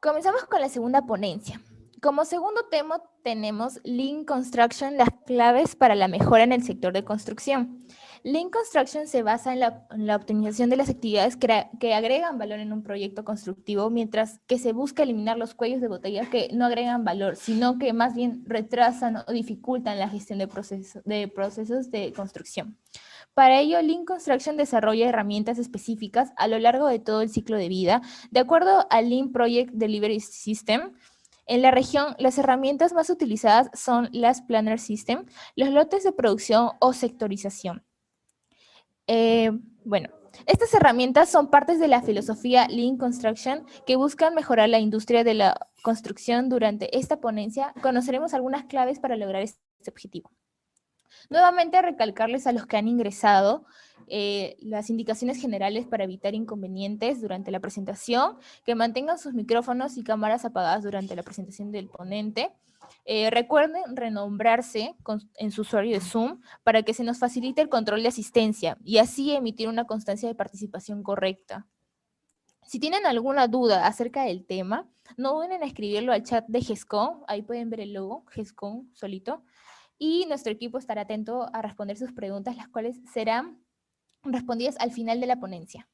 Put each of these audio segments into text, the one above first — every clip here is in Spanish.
Comenzamos con la segunda ponencia. Como segundo tema tenemos Lean Construction, las claves para la mejora en el sector de construcción. Lean Construction se basa en la optimización de las actividades que agregan valor en un proyecto constructivo, mientras que se busca eliminar los cuellos de botella que no agregan valor, sino que más bien retrasan o dificultan la gestión de procesos de construcción. Para ello, Lean Construction desarrolla herramientas específicas a lo largo de todo el ciclo de vida. De acuerdo al Lean Project Delivery System, en la región, las herramientas más utilizadas son las Planner System, los lotes de producción o sectorización. Eh, bueno, estas herramientas son partes de la filosofía Lean Construction que buscan mejorar la industria de la construcción. Durante esta ponencia conoceremos algunas claves para lograr este objetivo. Nuevamente, recalcarles a los que han ingresado las indicaciones generales para evitar inconvenientes durante la presentación, que mantengan sus micrófonos y cámaras apagadas durante la presentación del ponente. Recuerden renombrarse en su usuario de Zoom para que se nos facilite el control de asistencia y así emitir una constancia de participación correcta. Si tienen alguna duda acerca del tema, no duden en escribirlo al chat de GESCON, ahí pueden ver el logo, GESCON solito, y nuestro equipo estará atento a responder sus preguntas, las cuales serán respondidas al final de la ponencia.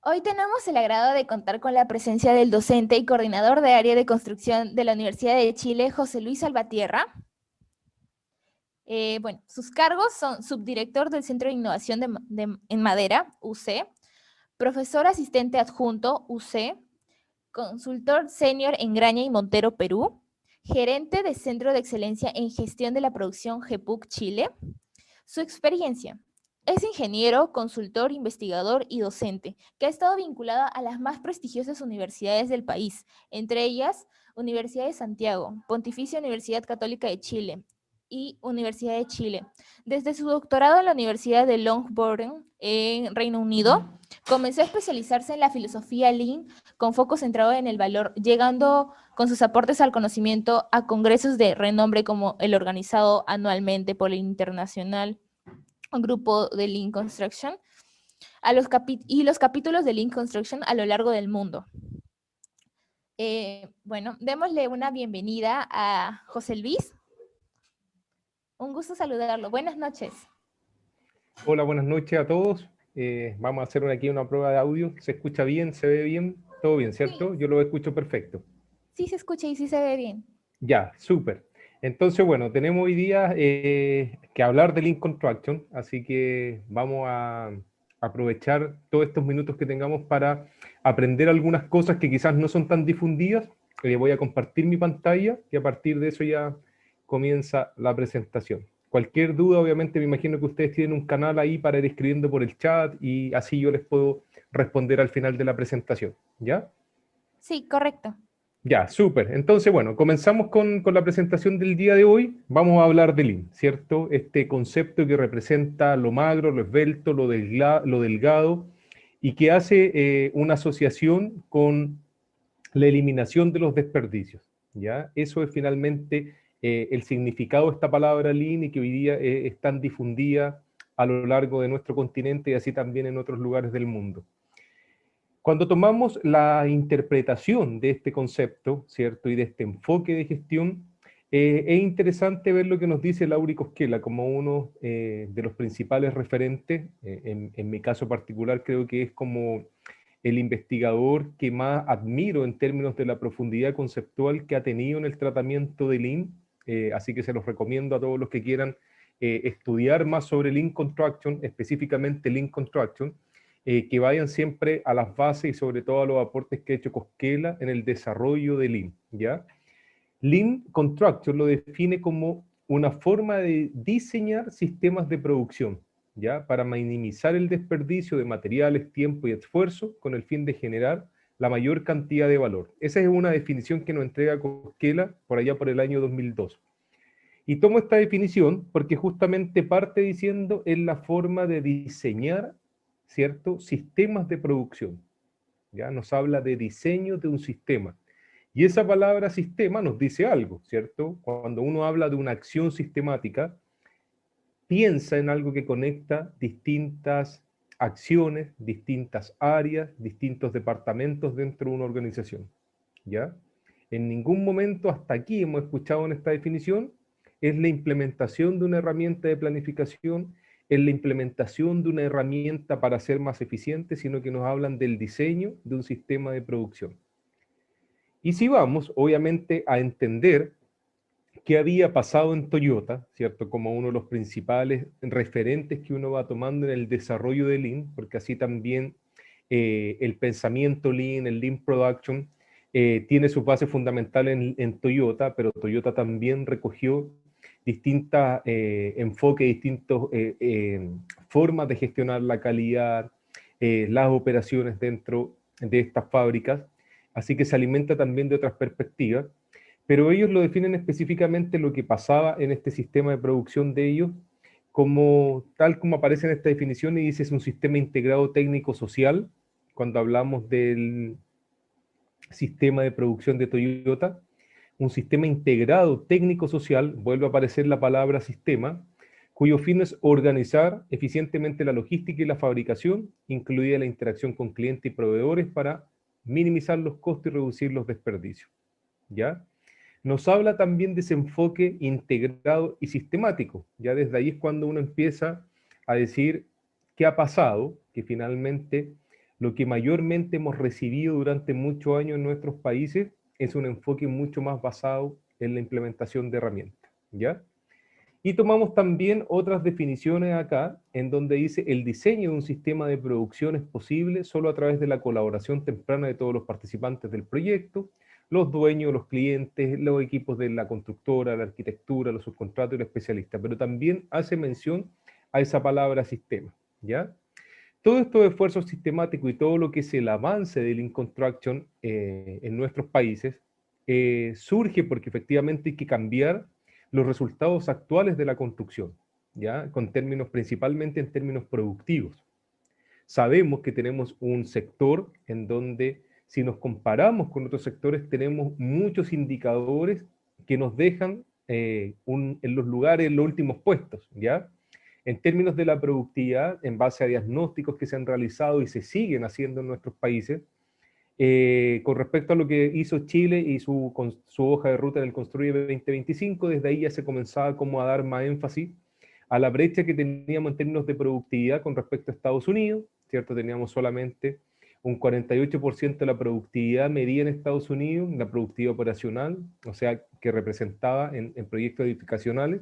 Hoy tenemos el agrado de contar con la presencia del docente y coordinador de área de construcción de la Universidad de Chile, José Luis Salvatierra. Bueno, sus cargos son subdirector del Centro de Innovación en Madera, UC, profesor asistente adjunto, UC, consultor senior en Graña y Montero, Perú, gerente de Centro de Excelencia en Gestión de la Producción, GEPUC, Chile. Su experiencia: es ingeniero, consultor, investigador y docente, que ha estado vinculado a las más prestigiosas universidades del país, entre ellas Universidad de Santiago, Pontificia Universidad Católica de Chile y Universidad de Chile. Desde su doctorado en la Universidad de Loughborough, en Reino Unido, comenzó a especializarse en la filosofía Lean con foco centrado en el valor, llegando con sus aportes al conocimiento a congresos de renombre como el organizado anualmente por el Internacional Grupo de Lean Construction y los capítulos de Lean Construction a lo largo del mundo. Bueno, démosle una bienvenida a José Luis. Un gusto saludarlo. Buenas noches. Hola, buenas noches a todos. Vamos a hacer aquí una prueba de audio. ¿Se escucha bien? ¿Se ve bien? Todo bien, ¿cierto? Sí, Yo lo escucho perfecto. sí se escucha y sí se ve bien. Ya, súper. Entonces, bueno, tenemos hoy día que hablar de Lean Construction, así que vamos a aprovechar todos estos minutos que tengamos para aprender algunas cosas que quizás no son tan difundidas. Voy a compartir mi pantalla y a partir de eso ya comienza la presentación. Cualquier duda, obviamente, me imagino que ustedes tienen un canal ahí para ir escribiendo por el chat y así yo les puedo responder al final de la presentación, ¿ya? Sí, correcto. Ya, súper. Entonces, bueno, comenzamos con la presentación del día de hoy. Vamos a hablar de Lean, ¿cierto? Este concepto que representa lo magro, lo esbelto, lo delgado y que hace una asociación con la eliminación de los desperdicios, ¿ya? Eso es finalmente el significado de esta palabra Lean y que hoy día es tan difundida a lo largo de nuestro continente y así también en otros lugares del mundo. Cuando tomamos la interpretación de este concepto, ¿cierto? Y de este enfoque de gestión, es interesante ver lo que nos dice Lauri Cosquela como uno de los principales referentes. En mi caso particular creo que es como el investigador que más admiro en términos de la profundidad conceptual que ha tenido en el tratamiento de Lean. Así que se los recomiendo a todos los que quieran estudiar más sobre Lean Construction, específicamente Lean Construction, que vayan siempre a las bases y sobre todo a los aportes que ha hecho Cosquela en el desarrollo de Lean, ¿ya? Lean Construction lo define como una forma de diseñar sistemas de producción, ¿ya? Para minimizar el desperdicio de materiales, tiempo y esfuerzo con el fin de generar la mayor cantidad de valor. Esa es una definición que nos entrega Cosquela por allá por el año 2002. Y tomo esta definición porque justamente parte diciendo es la forma de diseñar, ¿cierto? Sistemas de producción. Ya nos habla de diseño de un sistema. Y esa palabra sistema nos dice algo, ¿cierto? Cuando uno habla de una acción sistemática, piensa en algo que conecta distintas acciones, distintas áreas, distintos departamentos dentro de una organización, ¿ya? En ningún momento hasta aquí hemos escuchado en esta definición es la implementación de una herramienta de planificación, es la implementación de una herramienta para ser más eficiente, sino que nos hablan del diseño de un sistema de producción. Y si vamos, obviamente, a entender qué había pasado en Toyota, ¿cierto? Como uno de los principales referentes que uno va tomando en el desarrollo de Lean, porque así también el pensamiento Lean, el Lean Production, tiene sus bases fundamentales en Toyota, pero Toyota también recogió distintos enfoques, distintas formas de gestionar la calidad, las operaciones dentro de estas fábricas, así que se alimenta también de otras perspectivas, pero ellos lo definen específicamente lo que pasaba en este sistema de producción de ellos, como tal como aparece en esta definición, y dice es un sistema integrado técnico-social, cuando hablamos del sistema de producción de Toyota, un sistema integrado técnico-social, vuelve a aparecer la palabra sistema, cuyo fin es organizar eficientemente la logística y la fabricación, incluida la interacción con clientes y proveedores para minimizar los costos y reducir los desperdicios. ¿Ya? Nos habla también de ese enfoque integrado y sistemático. Ya desde ahí es cuando uno empieza a decir qué ha pasado, que finalmente lo que mayormente hemos recibido durante muchos años en nuestros países es un enfoque mucho más basado en la implementación de herramientas, ¿ya? Y tomamos también otras definiciones acá, en donde dice el diseño de un sistema de producción es posible solo a través de la colaboración temprana de todos los participantes del proyecto, los dueños, los clientes, los equipos de la constructora, la arquitectura, los subcontratos y los especialistas, pero también hace mención a esa palabra sistema, ¿ya? Todos estos esfuerzos sistemáticos y todo lo que es el avance del Lean Construction en nuestros países surge porque efectivamente hay que cambiar los resultados actuales de la construcción, ¿ya? Con términos, principalmente en términos productivos. Sabemos que tenemos un sector en donde, si nos comparamos con otros sectores, tenemos muchos indicadores que nos dejan en los lugares, en los últimos puestos, ¿ya? En términos de la productividad, en base a diagnósticos que se han realizado y se siguen haciendo en nuestros países, con respecto a lo que hizo Chile y su hoja de ruta en el Construye 2025, desde ahí ya se comenzaba como a dar más énfasis a la brecha que teníamos en términos de productividad con respecto a Estados Unidos, ¿cierto? Teníamos solamente un 48% de la productividad medida en Estados Unidos, la productividad operacional, o sea, que representaba en proyectos edificacionales,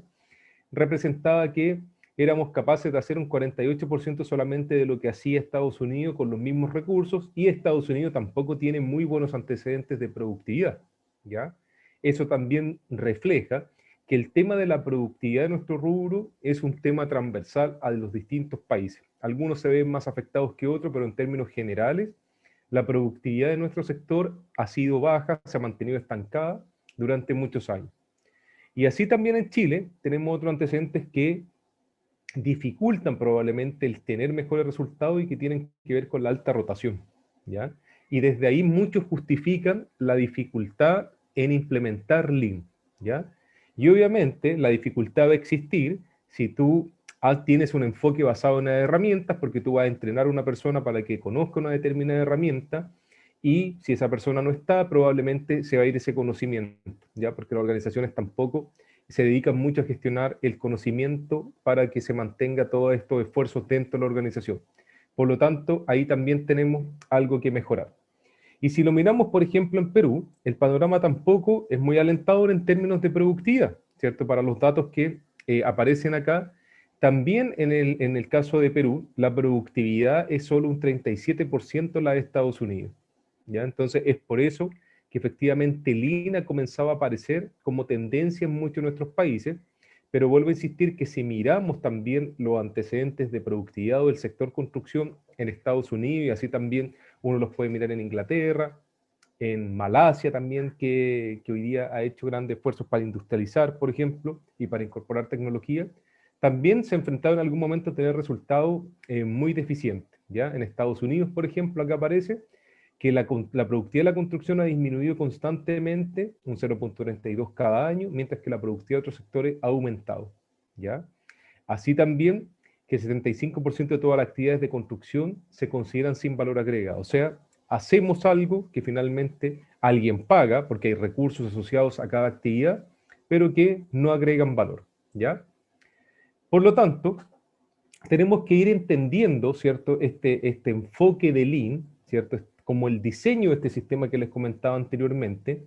representaba que éramos capaces de hacer un 48% solamente de lo que hacía Estados Unidos con los mismos recursos, y Estados Unidos tampoco tiene muy buenos antecedentes de productividad, ¿ya? Eso también refleja que el tema de la productividad de nuestro rubro es un tema transversal a los distintos países. Algunos se ven más afectados que otros, pero en términos generales, la productividad de nuestro sector ha sido baja, se ha mantenido estancada durante muchos años. Y así también en Chile tenemos otros antecedentes que dificultan probablemente el tener mejores resultados y que tienen que ver con la alta rotación, ¿ya? Y desde ahí muchos justifican la dificultad en implementar Lean, ¿ya? Y obviamente la dificultad va a existir si tú tienes un enfoque basado en herramientas, porque tú vas a entrenar a una persona para que conozca una determinada herramienta, y si esa persona no está, probablemente se va a ir ese conocimiento, ¿ya? Porque las organizaciones tampoco se dedican mucho a gestionar el conocimiento para que se mantenga todos estos esfuerzos dentro de la organización. Por lo tanto, ahí también tenemos algo que mejorar. Y si lo miramos, por ejemplo, en Perú, el panorama tampoco es muy alentador en términos de productividad, ¿cierto? Para los datos que aparecen acá, también en el caso de Perú, la productividad es solo un 37% la de Estados Unidos, ¿ya? Entonces, es por eso que efectivamente Lean ha comenzado a aparecer como tendencia en muchos de nuestros países, pero vuelvo a insistir que si miramos también los antecedentes de productividad del sector construcción en Estados Unidos, y así también uno los puede mirar en Inglaterra, en Malasia también, que hoy día ha hecho grandes esfuerzos para industrializar, por ejemplo, y para incorporar tecnología, también se ha enfrentado en algún momento a tener resultados muy deficientes, ¿ya? En Estados Unidos, por ejemplo, acá aparece que la productividad de la construcción ha disminuido constantemente, un 0,32 cada año, mientras que la productividad de otros sectores ha aumentado, ¿ya? Así también que el 75% de todas las actividades de construcción se consideran sin valor agregado. O sea, hacemos algo que finalmente alguien paga, porque hay recursos asociados a cada actividad, pero que no agregan valor, ¿ya? Por lo tanto, tenemos que ir entendiendo, ¿cierto?, este enfoque de Lean, ¿cierto?, como el diseño de este sistema que les comentaba anteriormente,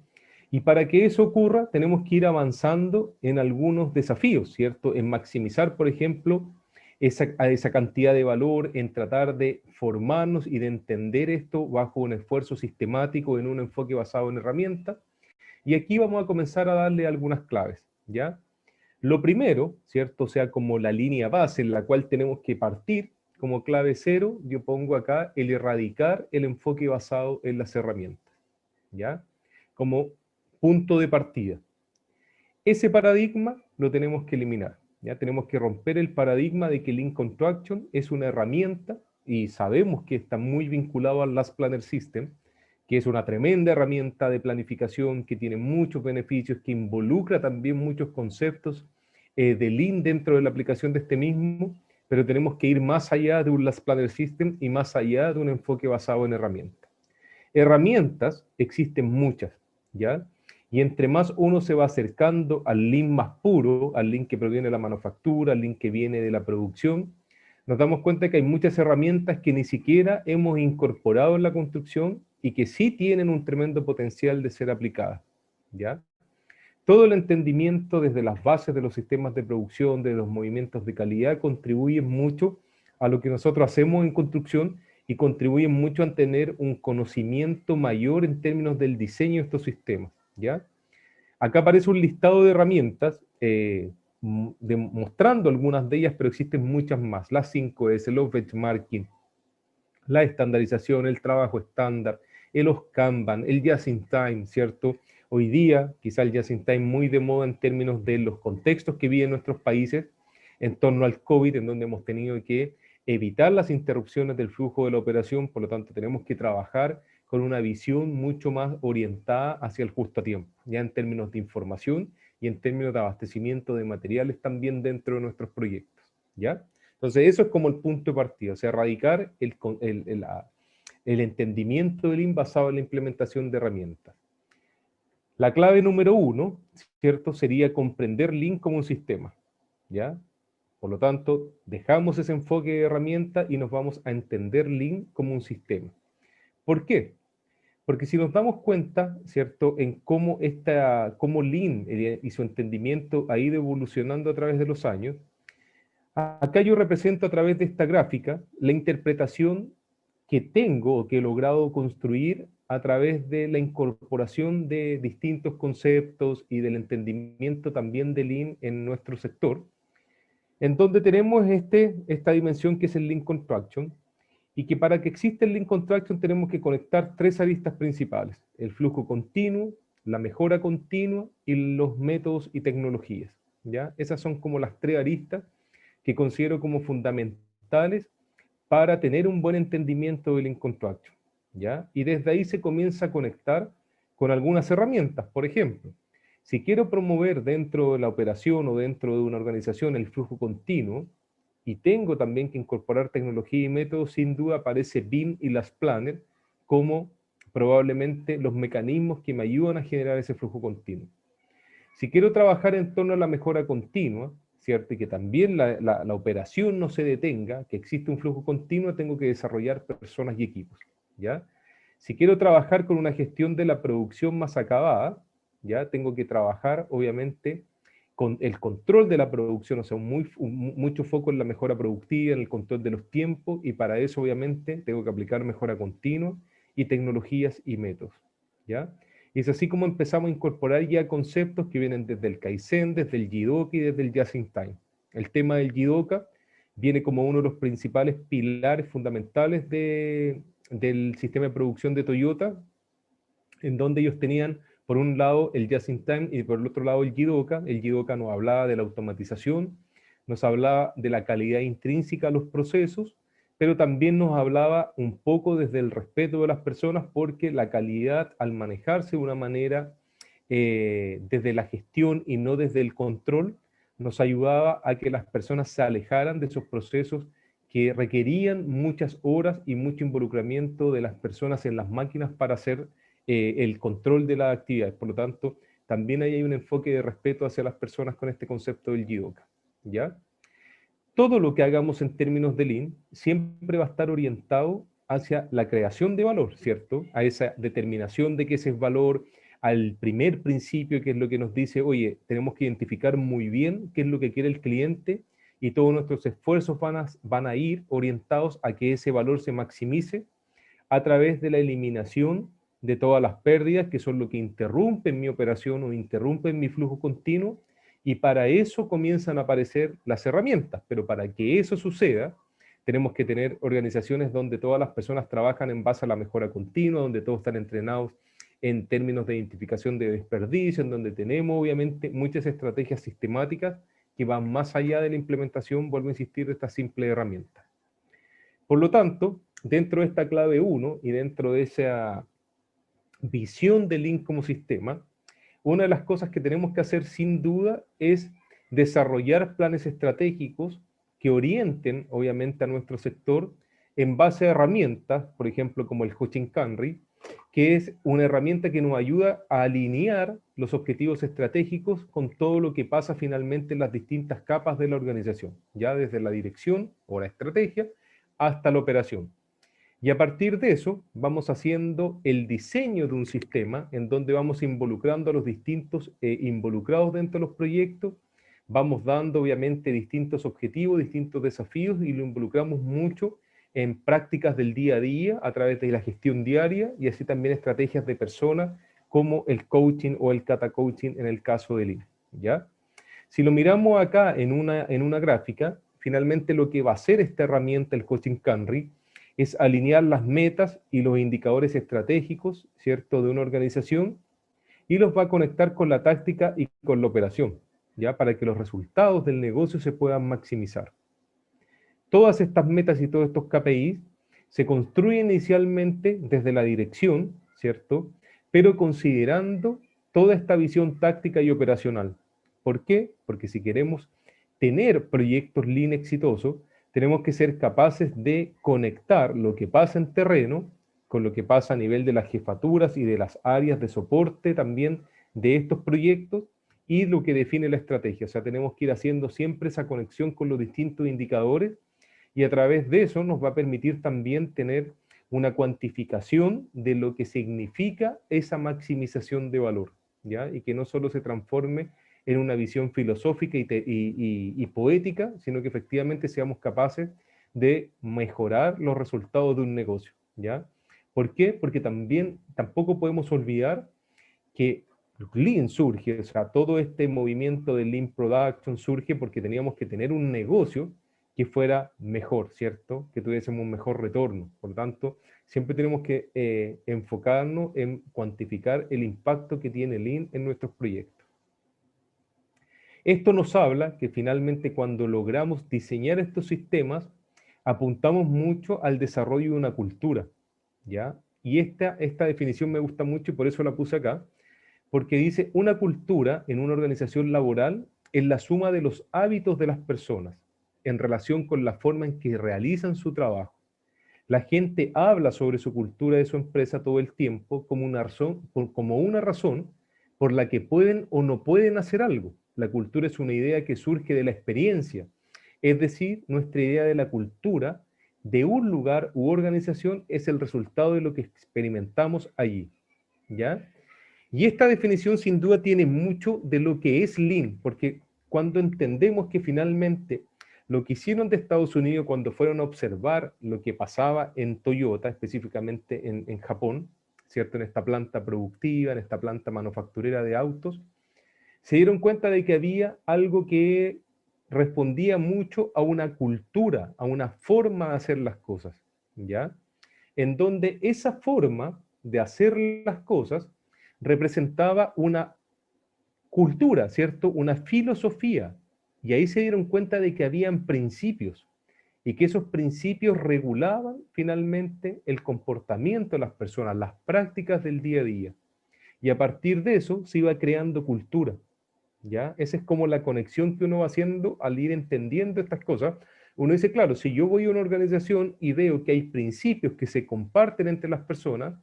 y para que eso ocurra, tenemos que ir avanzando en algunos desafíos, ¿cierto?, en maximizar, por ejemplo, esa cantidad de valor, en tratar de formarnos y de entender esto bajo un esfuerzo sistemático, en un enfoque basado en herramientas, y aquí vamos a comenzar a darle algunas claves, ¿ya? Lo primero, ¿cierto? O sea, como la línea base en la cual tenemos que partir, como clave cero, yo pongo acá el erradicar el enfoque basado en las herramientas, ¿ya? Como punto de partida. Ese paradigma lo tenemos que eliminar, ¿ya? Tenemos que romper el paradigma de que Lean Construction es una herramienta, y sabemos que está muy vinculado al Last Planner System, que es una tremenda herramienta de planificación, que tiene muchos beneficios, que involucra también muchos conceptos de Lean dentro de la aplicación de este mismo, pero tenemos que ir más allá de un Last Planner System y más allá de un enfoque basado en herramientas. Herramientas existen muchas, ¿ya? Y entre más uno se va acercando al Lean más puro, al Lean que proviene de la manufactura, al Lean que viene de la producción, nos damos cuenta que hay muchas herramientas que ni siquiera hemos incorporado en la construcción y que sí tienen un tremendo potencial de ser aplicadas, ¿ya? Todo el entendimiento desde las bases de los sistemas de producción, de los movimientos de calidad, contribuye mucho a lo que nosotros hacemos en construcción y contribuye mucho a tener un conocimiento mayor en términos del diseño de estos sistemas, ¿ya? Acá aparece un listado de herramientas, mostrando algunas de ellas, pero existen muchas más. Las 5S, los benchmarking, la estandarización, el trabajo estándar, los Kanban, el Just in Time, ¿cierto? Hoy día, quizá el Just in Time muy de moda en términos de los contextos que viven nuestros países en torno al COVID, en donde hemos tenido que evitar las interrupciones del flujo de la operación, por lo tanto tenemos que trabajar con una visión mucho más orientada hacia el justo a tiempo, ya en términos de información y en términos de abastecimiento de materiales también dentro de nuestros proyectos, ¿ya? Entonces eso es como el punto de partida, o sea, erradicar el entendimiento del Lean basado en la implementación de herramientas. La clave número 1, ¿cierto?, sería comprender Lean como un sistema, ¿ya? Por lo tanto, dejamos ese enfoque de herramienta y nos vamos a entender Lean como un sistema. ¿Por qué? Porque si nos damos cuenta, ¿cierto?, en cómo Lean y su entendimiento ha ido evolucionando a través de los años, acá yo represento a través de esta gráfica la interpretación que tengo o que he logrado construir a través de la incorporación de distintos conceptos y del entendimiento también de Lean en nuestro sector, en donde tenemos esta dimensión que es el Lean Construction, y que para que exista el Lean Construction tenemos que conectar tres aristas principales: el flujo continuo, la mejora continua y los métodos y tecnologías, ¿ya? Esas son como las tres aristas que considero como fundamentales para tener un buen entendimiento del Lean Construction, ¿ya? Y desde ahí se comienza a conectar con algunas herramientas. Por ejemplo, si quiero promover dentro de la operación o dentro de una organización el flujo continuo, y tengo también que incorporar tecnología y métodos, sin duda aparece BIM y las Planner como probablemente los mecanismos que me ayudan a generar ese flujo continuo. Si quiero trabajar en torno a la mejora continua, ¿cierto?, y que también la operación no se detenga, que existe un flujo continuo, tengo que desarrollar personas y equipos, ¿ya? Si quiero trabajar con una gestión de la producción más acabada, ¿ya?, tengo que trabajar, obviamente, con el control de la producción, o sea, mucho foco en la mejora productiva, en el control de los tiempos, y para eso, obviamente, tengo que aplicar mejora continua y tecnologías y métodos, ¿ya? Y es así como empezamos a incorporar ya conceptos que vienen desde el Kaizen, desde el Jidoka y desde el Just in Time. El tema del Jidoka viene como uno de los principales pilares fundamentales del sistema de producción de Toyota, en donde ellos tenían, por un lado, el Just in Time y por el otro lado el Jidoka. El Jidoka nos hablaba de la automatización, nos hablaba de la calidad intrínseca a los procesos, pero también nos hablaba un poco desde el respeto de las personas, porque la calidad, al manejarse de una manera desde la gestión y no desde el control, nos ayudaba a que las personas se alejaran de esos procesos que requerían muchas horas y mucho involucramiento de las personas en las máquinas para hacer el control de las actividades. Por lo tanto, también ahí hay un enfoque de respeto hacia las personas con este concepto del Jidoka, ¿ya? Todo lo que hagamos en términos de Lean siempre va a estar orientado hacia la creación de valor, ¿cierto? A esa determinación de que ese es valor, al primer principio, que es lo que nos dice, oye, tenemos que identificar muy bien qué es lo que quiere el cliente y todos nuestros esfuerzos van a ir orientados a que ese valor se maximice a través de la eliminación de todas las pérdidas, que son lo que interrumpen mi operación o interrumpen mi flujo continuo, y para eso comienzan a aparecer las herramientas, pero para que eso suceda, tenemos que tener organizaciones donde todas las personas trabajan en base a la mejora continua, donde todos están entrenados en términos de identificación de desperdicio, en donde tenemos obviamente muchas estrategias sistemáticas que van más allá de la implementación, vuelvo a insistir, de esta simple herramienta. Por lo tanto, dentro de esta clave 1 y dentro de esa visión de Lean como sistema, una de las cosas que tenemos que hacer sin duda es desarrollar planes estratégicos que orienten obviamente a nuestro sector en base a herramientas, por ejemplo como el Hoshinkanri, que es una herramienta que nos ayuda a alinear los objetivos estratégicos con todo lo que pasa finalmente en las distintas capas de la organización, ya desde la dirección o la estrategia hasta la operación. Y a partir de eso, vamos haciendo el diseño de un sistema en donde vamos involucrando a los distintos involucrados dentro de los proyectos, vamos dando obviamente distintos objetivos, distintos desafíos y lo involucramos mucho en prácticas del día a día a través de la gestión diaria y así también estrategias de personas como el coaching o el kata coaching en el caso de Lean, ¿ya? Si lo miramos acá en una gráfica, finalmente lo que va a hacer esta herramienta, el Hoshinkanri, es alinear las metas y los indicadores estratégicos, ¿cierto?, de una organización y los va a conectar con la táctica y con la operación, ¿ya?, para que los resultados del negocio se puedan maximizar. Todas estas metas y todos estos KPIs se construyen inicialmente desde la dirección, ¿cierto?, pero considerando toda esta visión táctica y operacional. ¿Por qué? Porque si queremos tener proyectos Lean exitosos, tenemos que ser capaces de conectar lo que pasa en terreno con lo que pasa a nivel de las jefaturas y de las áreas de soporte también de estos proyectos y lo que define la estrategia. O sea, tenemos que ir haciendo siempre esa conexión con los distintos indicadores y a través de eso nos va a permitir también tener una cuantificación de lo que significa esa maximización de valor, ¿ya? Y que no solo se transforme en una visión filosófica y poética, sino que efectivamente seamos capaces de mejorar los resultados de un negocio, ¿ya? ¿Por qué? Porque tampoco podemos olvidar que Lean surge, o sea, todo este movimiento de Lean Production surge porque teníamos que tener un negocio que fuera mejor, ¿cierto? Que tuviésemos un mejor retorno. Por lo tanto, siempre tenemos que enfocarnos en cuantificar el impacto que tiene Lean en nuestros proyectos. Esto nos habla que finalmente cuando logramos diseñar estos sistemas, apuntamos mucho al desarrollo de una cultura, ¿ya? Y esta definición me gusta mucho y por eso la puse acá, porque dice, una cultura en una organización laboral es la suma de los hábitos de las personas en relación con la forma en que realizan su trabajo. La gente habla sobre su cultura de su empresa todo el tiempo como una razón por la que pueden o no pueden hacer algo. La cultura es una idea que surge de la experiencia, es decir, nuestra idea de la cultura de un lugar u organización es el resultado de lo que experimentamos allí, ¿ya? Y esta definición sin duda tiene mucho de lo que es Lean, porque cuando entendemos que finalmente lo que hicieron de Estados Unidos cuando fueron a observar lo que pasaba en Toyota, específicamente en Japón, ¿cierto? En esta planta productiva, en esta planta manufacturera de autos, se dieron cuenta de que había algo que respondía mucho a una cultura, a una forma de hacer las cosas, ¿ya? En donde esa forma de hacer las cosas representaba una cultura, ¿cierto? Una filosofía. Y ahí se dieron cuenta de que habían principios y que esos principios regulaban finalmente el comportamiento de las personas, las prácticas del día a día. Y a partir de eso se iba creando cultura, ¿ya? Esa es como la conexión que uno va haciendo al ir entendiendo estas cosas. Uno dice, claro, si yo voy a una organización y veo que hay principios que se comparten entre las personas,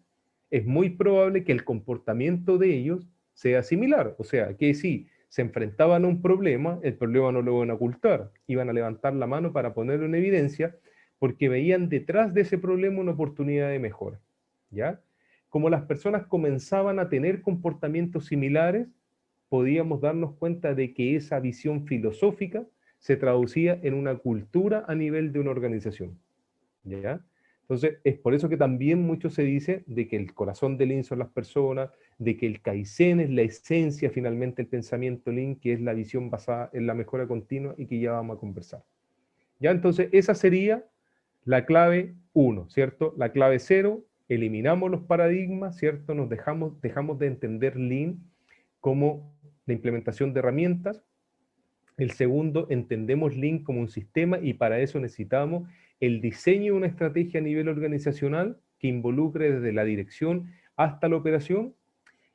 es muy probable que el comportamiento de ellos sea similar. O sea, que si se enfrentaban a un problema, el problema no lo iban a ocultar, iban a levantar la mano para ponerlo en evidencia, porque veían detrás de ese problema una oportunidad de mejora, ¿ya? Como las personas comenzaban a tener comportamientos similares, podíamos darnos cuenta de que esa visión filosófica se traducía en una cultura a nivel de una organización, ¿ya? Entonces, es por eso que también mucho se dice de que el corazón del Lean son las personas, de que el Kaizen es la esencia finalmente del pensamiento Lean, que es la visión basada en la mejora continua y que ya vamos a conversar. ¿Ya? Entonces, esa sería la clave 1, ¿cierto? La clave 0, eliminamos los paradigmas, ¿cierto? Dejamos de entender Lean como la implementación de herramientas. El segundo, entendemos Lean como un sistema y para eso necesitamos el diseño de una estrategia a nivel organizacional que involucre desde la dirección hasta la operación.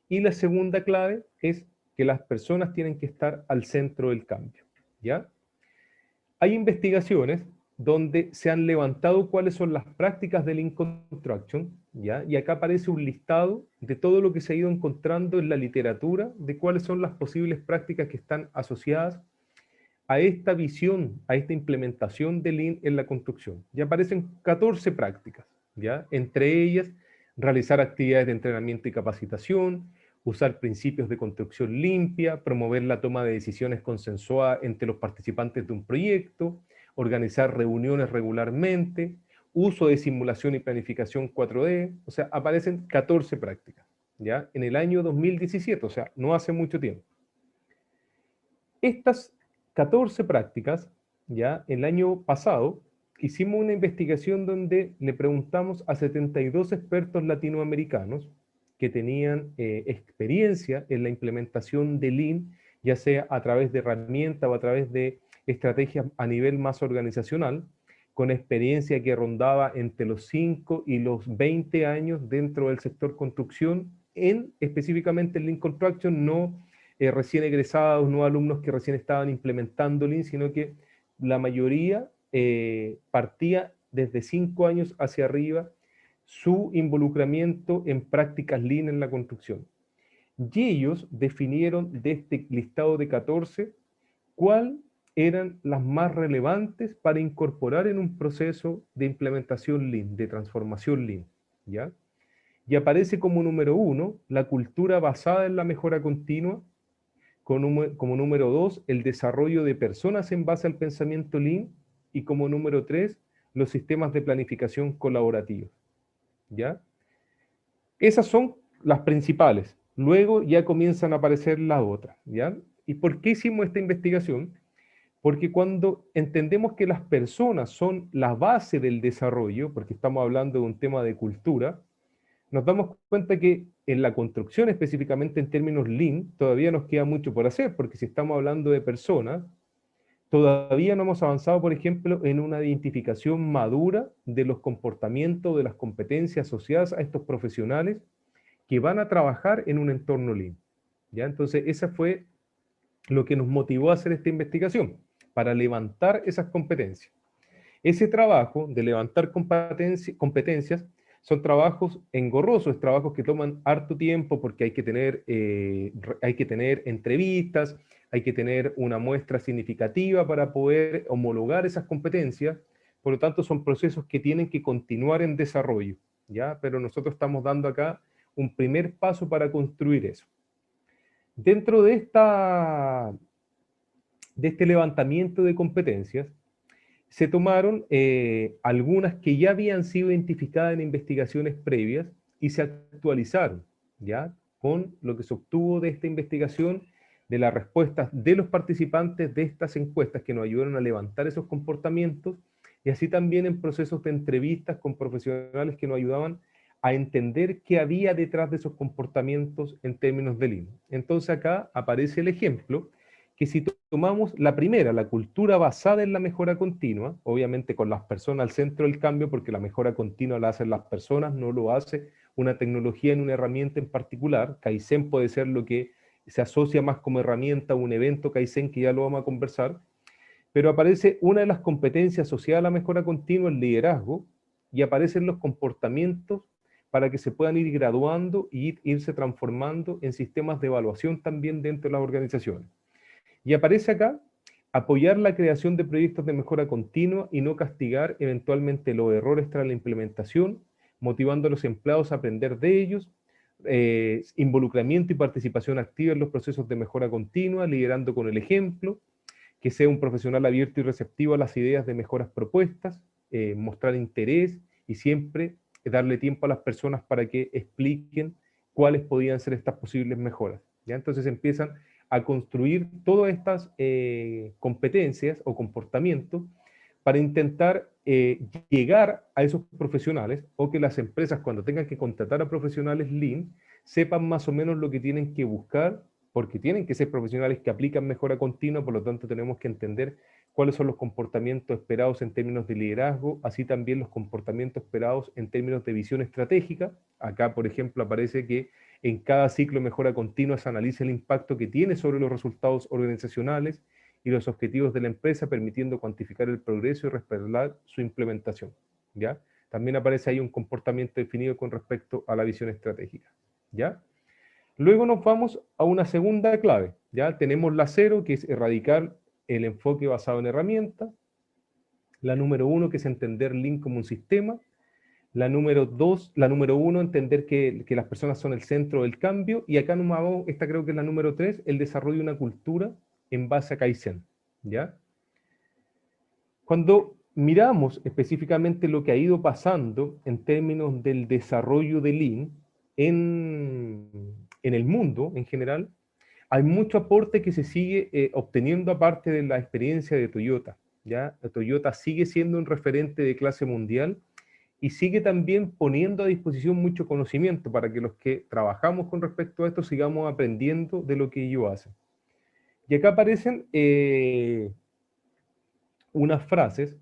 Y la segunda clave es que las personas tienen que estar al centro del cambio, ¿ya? Hay investigaciones donde se han levantado cuáles son las prácticas del Lean Construction, ¿ya? Y acá aparece un listado de todo lo que se ha ido encontrando en la literatura, de cuáles son las posibles prácticas que están asociadas a esta visión, a esta implementación de Lean en la construcción. Ya aparecen 14 prácticas, ¿ya? Entre ellas, realizar actividades de entrenamiento y capacitación, usar principios de construcción limpia, promover la toma de decisiones consensuadas entre los participantes de un proyecto, organizar reuniones regularmente, uso de simulación y planificación 4D, o sea, aparecen 14 prácticas, ¿ya? En el año 2017, o sea, no hace mucho tiempo. Estas 14 prácticas, ya el año pasado, hicimos una investigación donde le preguntamos a 72 expertos latinoamericanos que tenían experiencia en la implementación de Lean, ya sea a través de herramientas o a través de estrategias a nivel más organizacional, con experiencia que rondaba entre los 5 y los 20 años dentro del sector construcción, en específicamente el Lean Construction, no recién egresados, no alumnos que recién estaban implementando Lean, sino que la mayoría partía desde 5 años hacia arriba su involucramiento en prácticas Lean en la construcción. Y ellos definieron de este listado de 14 cuáles eran las más relevantes para incorporar en un proceso de implementación Lean, de transformación Lean, ¿ya? Y aparece como número 1 la cultura basada en la mejora continua, como número 2 el desarrollo de personas en base al pensamiento Lean, y como número 3 los sistemas de planificación colaborativos, ¿ya? Esas son las principales. Luego ya comienzan a aparecer las otras, ¿ya? ¿Y por qué hicimos esta investigación? Porque cuando entendemos que las personas son la base del desarrollo, porque estamos hablando de un tema de cultura, nos damos cuenta que en la construcción, específicamente en términos Lean, todavía nos queda mucho por hacer, porque si estamos hablando de personas, todavía no hemos avanzado, por ejemplo, en una identificación madura de los comportamientos, de las competencias asociadas a estos profesionales que van a trabajar en un entorno Lean, ¿ya? Entonces, esa fue lo que nos motivó a hacer esta investigación, para levantar esas competencias. Ese trabajo de levantar competencias son trabajos engorrosos, trabajos que toman harto tiempo porque hay que tener entrevistas, hay que tener una muestra significativa para poder homologar esas competencias. Por lo tanto, son procesos que tienen que continuar en desarrollo, ¿ya? Pero nosotros estamos dando acá un primer paso para construir eso. Dentro de este levantamiento de competencias, se tomaron algunas que ya habían sido identificadas en investigaciones previas y se actualizaron, ¿ya? Con lo que se obtuvo de esta investigación, de las respuestas de los participantes de estas encuestas que nos ayudaron a levantar esos comportamientos, y así también en procesos de entrevistas con profesionales que nos ayudaban a entender qué había detrás de esos comportamientos en términos de Lean. Entonces acá aparece el ejemplo que si tomamos la primera, la cultura basada en la mejora continua, obviamente con las personas al centro del cambio, porque la mejora continua la hacen las personas, no lo hace una tecnología en una herramienta en particular. Kaizen puede ser lo que se asocia más como herramienta a un evento Kaizen, que ya lo vamos a conversar, pero aparece una de las competencias asociadas a la mejora continua, el liderazgo, y aparecen los comportamientos para que se puedan ir graduando y irse transformando en sistemas de evaluación también dentro de las organizaciones. Y aparece acá apoyar la creación de proyectos de mejora continua y no castigar eventualmente los errores tras la implementación, motivando a los empleados a aprender de ellos, involucramiento y participación activa en los procesos de mejora continua, liderando con el ejemplo, que sea un profesional abierto y receptivo a las ideas de mejoras propuestas, mostrar interés y siempre darle tiempo a las personas para que expliquen cuáles podían ser estas posibles mejoras. ¿Ya? Entonces empiezan a construir todas estas competencias o comportamientos para intentar llegar a esos profesionales, o que las empresas, cuando tengan que contratar a profesionales Lean, sepan más o menos lo que tienen que buscar, porque tienen que ser profesionales que aplican mejora continua. Por lo tanto tenemos que entender cuáles son los comportamientos esperados en términos de liderazgo, así también los comportamientos esperados en términos de visión estratégica. Acá, por ejemplo, aparece que en cada ciclo de mejora continua se analiza el impacto que tiene sobre los resultados organizacionales y los objetivos de la empresa, permitiendo cuantificar el progreso y respaldar su implementación. ¿Ya? También aparece ahí un comportamiento definido con respecto a la visión estratégica. ¿Ya? Luego nos vamos a una segunda clave. ¿Ya? Tenemos la 0, que es erradicar el enfoque basado en herramientas. La número 1, que es entender Lean como un sistema. La número 2, la número 1, entender que las personas son el centro del cambio. Y acá nos vamos, esta creo que es la número 3, el desarrollo de una cultura en base a Kaizen. ¿Ya? Cuando miramos específicamente lo que ha ido pasando en términos del desarrollo de Lean en el mundo en general, hay mucho aporte que se sigue obteniendo aparte de la experiencia de Toyota. ¿Ya? Toyota sigue siendo un referente de clase mundial y sigue también poniendo a disposición mucho conocimiento para que los que trabajamos con respecto a esto sigamos aprendiendo de lo que ellos hacen. Y acá aparecen unas frases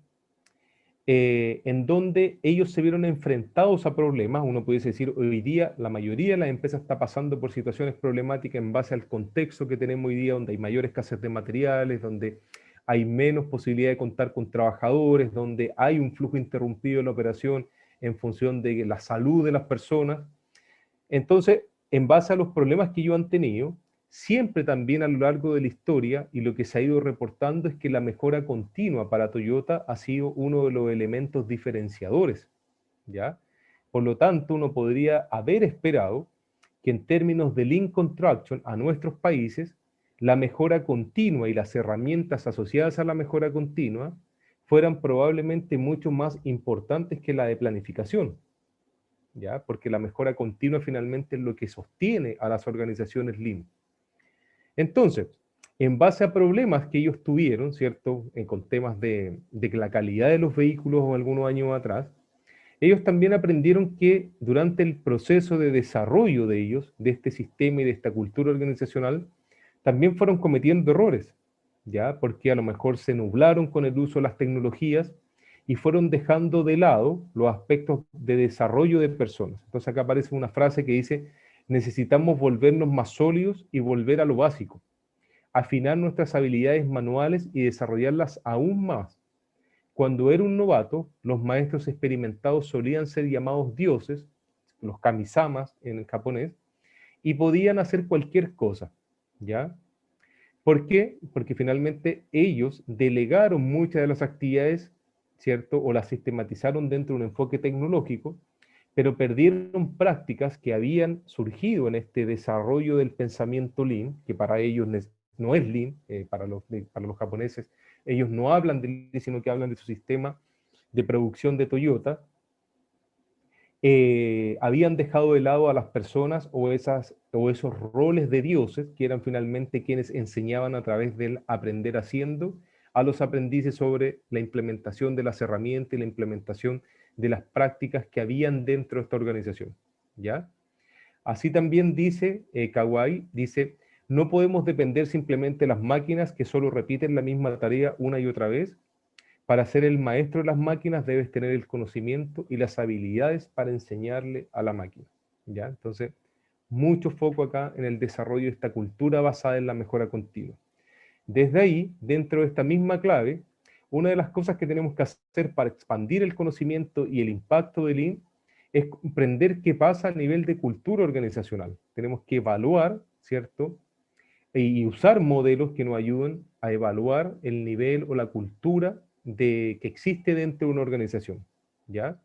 en donde ellos se vieron enfrentados a problemas. Uno pudiese decir, hoy día la mayoría de las empresas está pasando por situaciones problemáticas en base al contexto que tenemos hoy día, donde hay mayor escasez de materiales, donde hay menos posibilidad de contar con trabajadores, donde hay un flujo interrumpido de la operación en función de la salud de las personas. Entonces, en base a los problemas que ellos han tenido, siempre también a lo largo de la historia, y lo que se ha ido reportando es que la mejora continua para Toyota ha sido uno de los elementos diferenciadores, ¿ya? Por lo tanto, uno podría haber esperado que en términos de Lean Construction a nuestros países, la mejora continua y las herramientas asociadas a la mejora continua fueran probablemente mucho más importantes que la de planificación, ¿ya? Porque la mejora continua finalmente es lo que sostiene a las organizaciones Lean. Entonces, en base a problemas que ellos tuvieron, ¿cierto? Con temas de la calidad de los vehículos o algunos años atrás, ellos también aprendieron que durante el proceso de desarrollo de ellos, de este sistema y de esta cultura organizacional, también fueron cometiendo errores, ¿ya? Porque a lo mejor se nublaron con el uso de las tecnologías y fueron dejando de lado los aspectos de desarrollo de personas. Entonces acá aparece una frase que dice, necesitamos volvernos más sólidos y volver a lo básico, afinar nuestras habilidades manuales y desarrollarlas aún más. Cuando era un novato, los maestros experimentados solían ser llamados dioses, los kamisamas en el japonés, y podían hacer cualquier cosa, ¿ya? ¿Por qué? Porque finalmente ellos delegaron muchas de las actividades, ¿cierto? O las sistematizaron dentro de un enfoque tecnológico, pero perdieron prácticas que habían surgido en este desarrollo del pensamiento Lean, que para ellos no es Lean, para los japoneses, ellos no hablan de Lean, sino que hablan de su sistema de producción de Toyota. Habían dejado de lado a las personas o esos roles de dioses que eran finalmente quienes enseñaban a través del aprender haciendo a los aprendices sobre la implementación de las herramientas y la implementación de las prácticas que habían dentro de esta organización, ¿ya? Así también dice Kawai, dice, no podemos depender simplemente de las máquinas que solo repiten la misma tarea una y otra vez. Para ser el maestro de las máquinas debes tener el conocimiento y las habilidades para enseñarle a la máquina, ¿ya? Entonces, mucho foco acá en el desarrollo de esta cultura basada en la mejora continua. Desde ahí, dentro de esta misma clave, una de las cosas que tenemos que hacer para expandir el conocimiento y el impacto del Lean es comprender qué pasa a nivel de cultura organizacional. Tenemos que evaluar, ¿cierto? Y usar modelos que nos ayuden a evaluar el nivel o la cultura que existe dentro de una organización, ¿ya?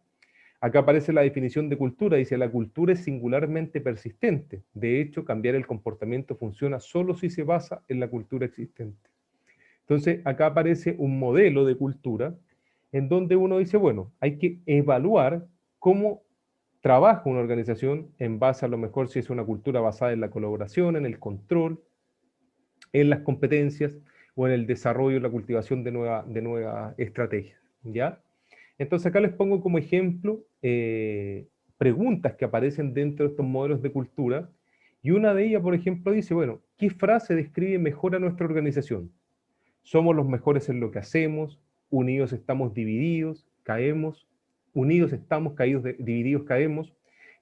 Acá aparece la definición de cultura, dice, la cultura es singularmente persistente. De hecho, cambiar el comportamiento funciona solo si se basa en la cultura existente. Entonces, acá aparece un modelo de cultura en donde uno dice, bueno, hay que evaluar cómo trabaja una organización en base a lo mejor si es una cultura basada en la colaboración, en el control, en las competencias o en el desarrollo y la cultivación de nuevas estrategias, ¿ya? Entonces acá les pongo como ejemplo preguntas que aparecen dentro de estos modelos de cultura, y una de ellas, por ejemplo, dice, bueno, ¿qué frase describe mejor a nuestra organización? Somos los mejores en lo que hacemos, unidos estamos divididos, caemos, unidos estamos, divididos caemos,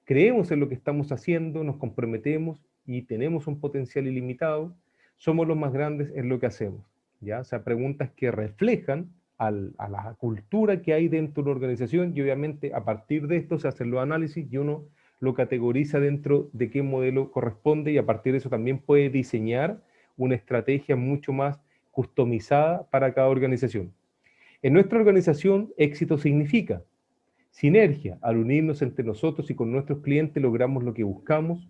creemos en lo que estamos haciendo, nos comprometemos y tenemos un potencial ilimitado, somos los más grandes en lo que hacemos. ¿Ya? O sea, preguntas que reflejan a la cultura que hay dentro de la organización, y obviamente a partir de esto se hacen los análisis y uno lo categoriza dentro de qué modelo corresponde, y a partir de eso también puede diseñar una estrategia mucho más customizada para cada organización. En nuestra organización, éxito significa sinergia. Al unirnos entre nosotros y con nuestros clientes logramos lo que buscamos.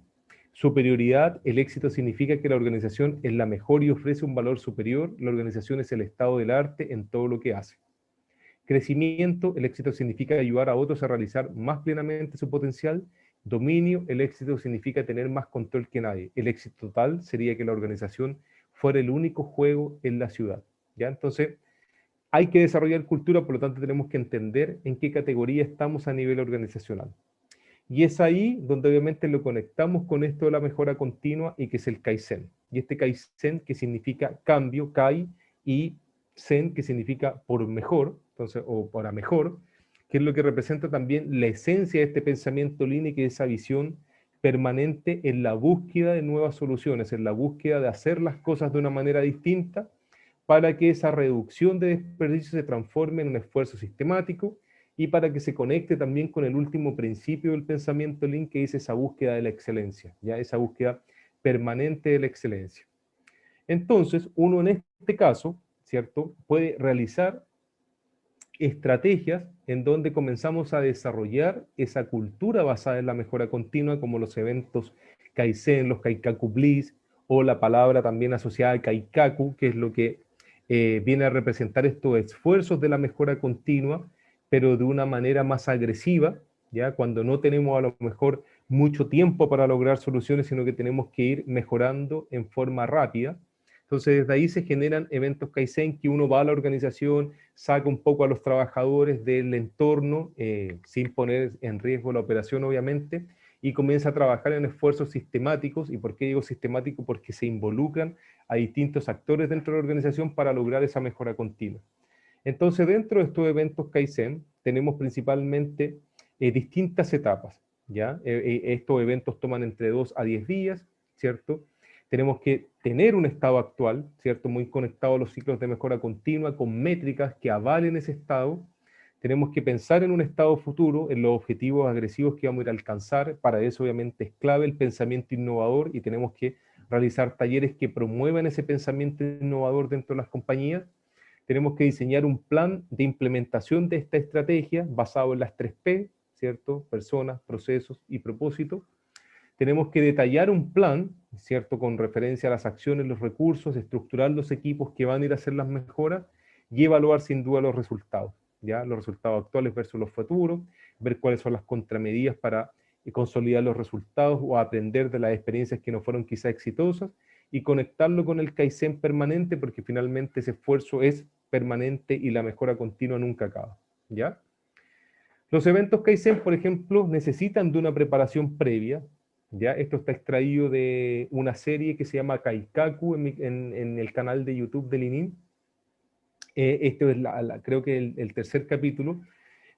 Superioridad, el éxito significa que la organización es la mejor y ofrece un valor superior. La organización es el estado del arte en todo lo que hace. Crecimiento, el éxito significa ayudar a otros a realizar más plenamente su potencial. Dominio, el éxito significa tener más control que nadie. El éxito total sería que la organización fuera el único juego en la ciudad. ¿Ya? Entonces, hay que desarrollar cultura, por lo tanto tenemos que entender en qué categoría estamos a nivel organizacional. Y es ahí donde obviamente lo conectamos con esto de la mejora continua, y que es el Kaizen. Y este Kaizen, que significa cambio, Kai, y Zen, que significa por mejor, entonces, o para mejor, que es lo que representa también la esencia de este pensamiento Lean, que es esa visión permanente en la búsqueda de nuevas soluciones, en la búsqueda de hacer las cosas de una manera distinta, para que esa reducción de desperdicio se transforme en un esfuerzo sistemático, y para que se conecte también con el último principio del pensamiento Lean, que es esa búsqueda de la excelencia, ya esa búsqueda permanente de la excelencia. Entonces, uno en este caso, ¿cierto?, puede realizar estrategias en donde comenzamos a desarrollar esa cultura basada en la mejora continua, como los eventos Kaizen, los Kaikaku Bliss, o la palabra también asociada al Kaikaku, que es lo que viene a representar estos esfuerzos de la mejora continua, pero de una manera más agresiva, ¿ya? Cuando no tenemos a lo mejor mucho tiempo para lograr soluciones, sino que tenemos que ir mejorando en forma rápida. Entonces, desde ahí se generan eventos Kaizen, que uno va a la organización, saca un poco a los trabajadores del entorno, sin poner en riesgo la operación, obviamente, y comienza a trabajar en esfuerzos sistemáticos. ¿Y por qué digo sistemático? Porque se involucran a distintos actores dentro de la organización para lograr esa mejora continua. Entonces, dentro de estos eventos Kaizen, tenemos principalmente distintas etapas, ¿ya? Estos eventos toman entre 2 a 10 días, ¿cierto? Tenemos que tener un estado actual, ¿cierto? Muy conectado a los ciclos de mejora continua, con métricas que avalen ese estado. Tenemos que pensar en un estado futuro, en los objetivos agresivos que vamos a ir a alcanzar. Para eso, obviamente, es clave el pensamiento innovador, y tenemos que realizar talleres que promuevan ese pensamiento innovador dentro de las compañías. Tenemos que diseñar un plan de implementación de esta estrategia basado en las 3P, ¿cierto? Personas, procesos y propósito. Tenemos que detallar un plan, ¿cierto?, con referencia a las acciones, los recursos, estructurar los equipos que van a ir a hacer las mejoras, y evaluar sin duda los resultados, ¿ya? Los resultados actuales versus los futuros, ver cuáles son las contramedidas para consolidar los resultados o aprender de las experiencias que no fueron quizá exitosas, y conectarlo con el Kaizen permanente, porque finalmente ese esfuerzo es permanente y la mejora continua nunca acaba, ¿ya? Los eventos Kaizen, por ejemplo, necesitan de una preparación previa, ¿ya? Esto está extraído de una serie que se llama Kaikaku en el canal de YouTube de Lean. Este es creo que el tercer capítulo,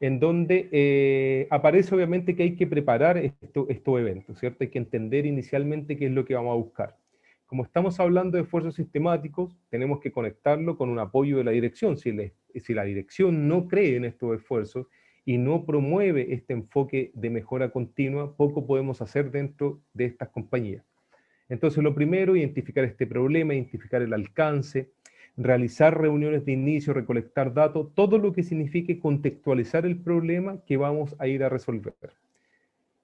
en donde aparece obviamente que hay que preparar estos eventos, ¿cierto? Hay que entender inicialmente qué es lo que vamos a buscar. Como estamos hablando de esfuerzos sistemáticos, tenemos que conectarlo con un apoyo de la dirección. Si la dirección no cree en estos esfuerzos y no promueve este enfoque de mejora continua, poco podemos hacer dentro de estas compañías. Entonces, lo primero, identificar este problema, identificar el alcance, realizar reuniones de inicio, recolectar datos, todo lo que signifique contextualizar el problema que vamos a ir a resolver.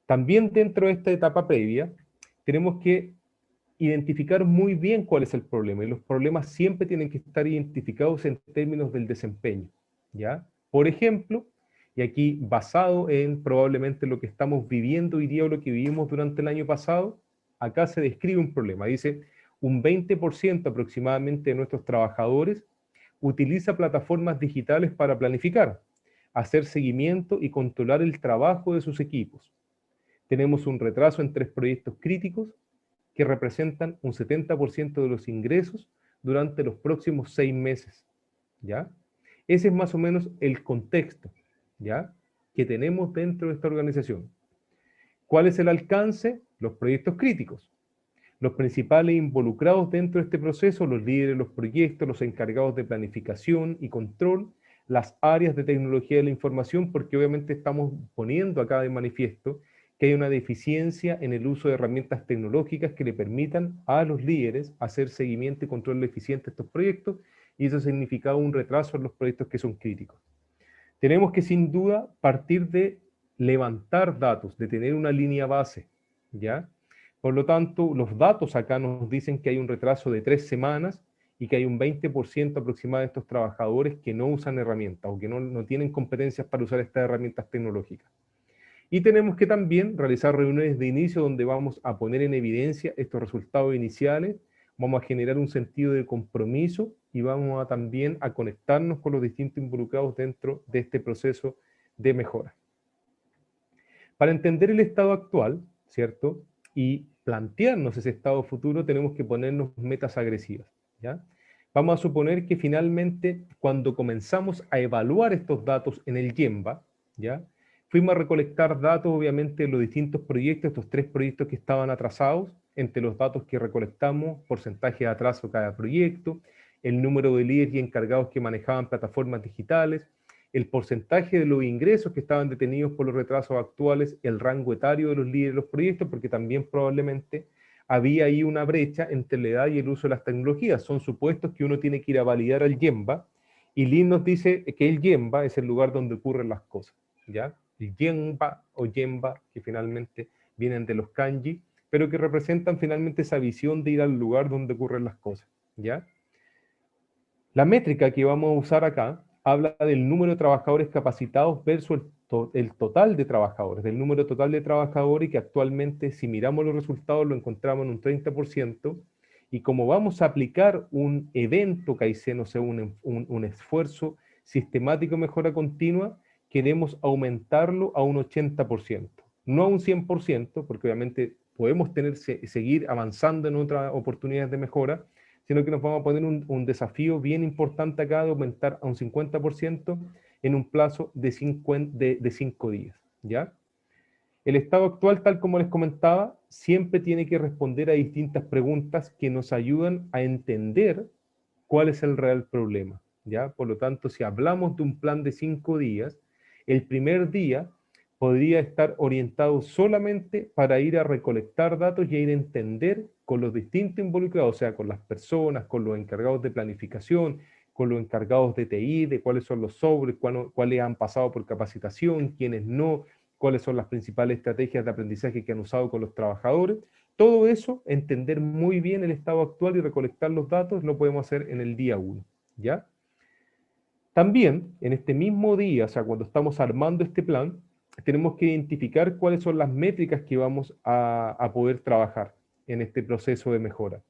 También dentro de esta etapa previa, tenemos que identificar muy bien cuál es el problema, y los problemas siempre tienen que estar identificados en términos del desempeño, ¿ya? Por ejemplo, y aquí basado en probablemente lo que estamos viviendo hoy día o lo que vivimos durante el año pasado, acá se describe un problema. Dice, un 20% aproximadamente de nuestros trabajadores utiliza plataformas digitales para planificar, hacer seguimiento y controlar el trabajo de sus equipos. Tenemos un retraso en 3 proyectos críticos que representan un 70% de los ingresos durante los próximos 6 meses, ¿ya? Ese es más o menos el contexto, ¿ya?, que tenemos dentro de esta organización. ¿Cuál es el alcance? Los proyectos críticos. Los principales involucrados dentro de este proceso, los líderes de los proyectos, los encargados de planificación y control, las áreas de tecnología de la información, porque obviamente estamos poniendo acá de manifiesto que hay una deficiencia en el uso de herramientas tecnológicas que le permitan a los líderes hacer seguimiento y control eficiente de estos proyectos, y eso ha significado un retraso en los proyectos que son críticos. Tenemos que sin duda partir de levantar datos, de tener una línea base, ¿ya? Por lo tanto, los datos acá nos dicen que hay un retraso de 3 semanas y que hay un 20% aproximado de estos trabajadores que no usan herramientas o que no tienen competencias para usar estas herramientas tecnológicas. Y tenemos que también realizar reuniones de inicio donde vamos a poner en evidencia estos resultados iniciales, vamos a generar un sentido de compromiso y vamos también a conectarnos con los distintos involucrados dentro de este proceso de mejora. Para entender el estado actual, ¿cierto?, y plantearnos ese estado futuro, tenemos que ponernos metas agresivas, ¿ya? Vamos a suponer que finalmente, cuando comenzamos a evaluar estos datos en el Gemba, ¿ya?, fuimos a recolectar datos, obviamente, de los distintos proyectos, estos 3 proyectos que estaban atrasados, entre los datos que recolectamos, porcentaje de atraso de cada proyecto, el número de líderes y encargados que manejaban plataformas digitales, el porcentaje de los ingresos que estaban detenidos por los retrasos actuales, el rango etario de los líderes de los proyectos, porque también probablemente había ahí una brecha entre la edad y el uso de las tecnologías. Son supuestos que uno tiene que ir a validar al Gemba, y Lean nos dice que el Gemba es el lugar donde ocurren las cosas, ¿ya? El Gemba o Gemba, que finalmente vienen de los kanji, pero que representan finalmente esa visión de ir al lugar donde ocurren las cosas, ¿ya? La métrica que vamos a usar acá habla del número de trabajadores capacitados versus el total de trabajadores, del número total de trabajadores, que actualmente, si miramos los resultados, lo encontramos en un 30%, y como vamos a aplicar un evento Kaizen, o sea, un esfuerzo sistemático de mejora continua, queremos aumentarlo a un 80%, no a un 100%, porque obviamente podemos seguir avanzando en otras oportunidades de mejora, sino que nos vamos a poner un desafío bien importante acá de aumentar a un 50% en un plazo de 5 días, ¿ya? El estado actual, tal como les comentaba, siempre tiene que responder a distintas preguntas que nos ayudan a entender cuál es el real problema, ¿ya? Por lo tanto, si hablamos de un plan de 5 días, el primer día podría estar orientado solamente para ir a recolectar datos y a ir a entender con los distintos involucrados, o sea, con las personas, con los encargados de planificación, con los encargados de TI, de cuáles son los sobres, cuáles han pasado por capacitación, quiénes no, cuáles son las principales estrategias de aprendizaje que han usado con los trabajadores. Todo eso, entender muy bien el estado actual y recolectar los datos, lo podemos hacer en el día 1, ¿ya? También, en este mismo día, o sea, cuando estamos armando este plan, tenemos que identificar cuáles son las métricas que vamos a poder trabajar en este proceso de mejora.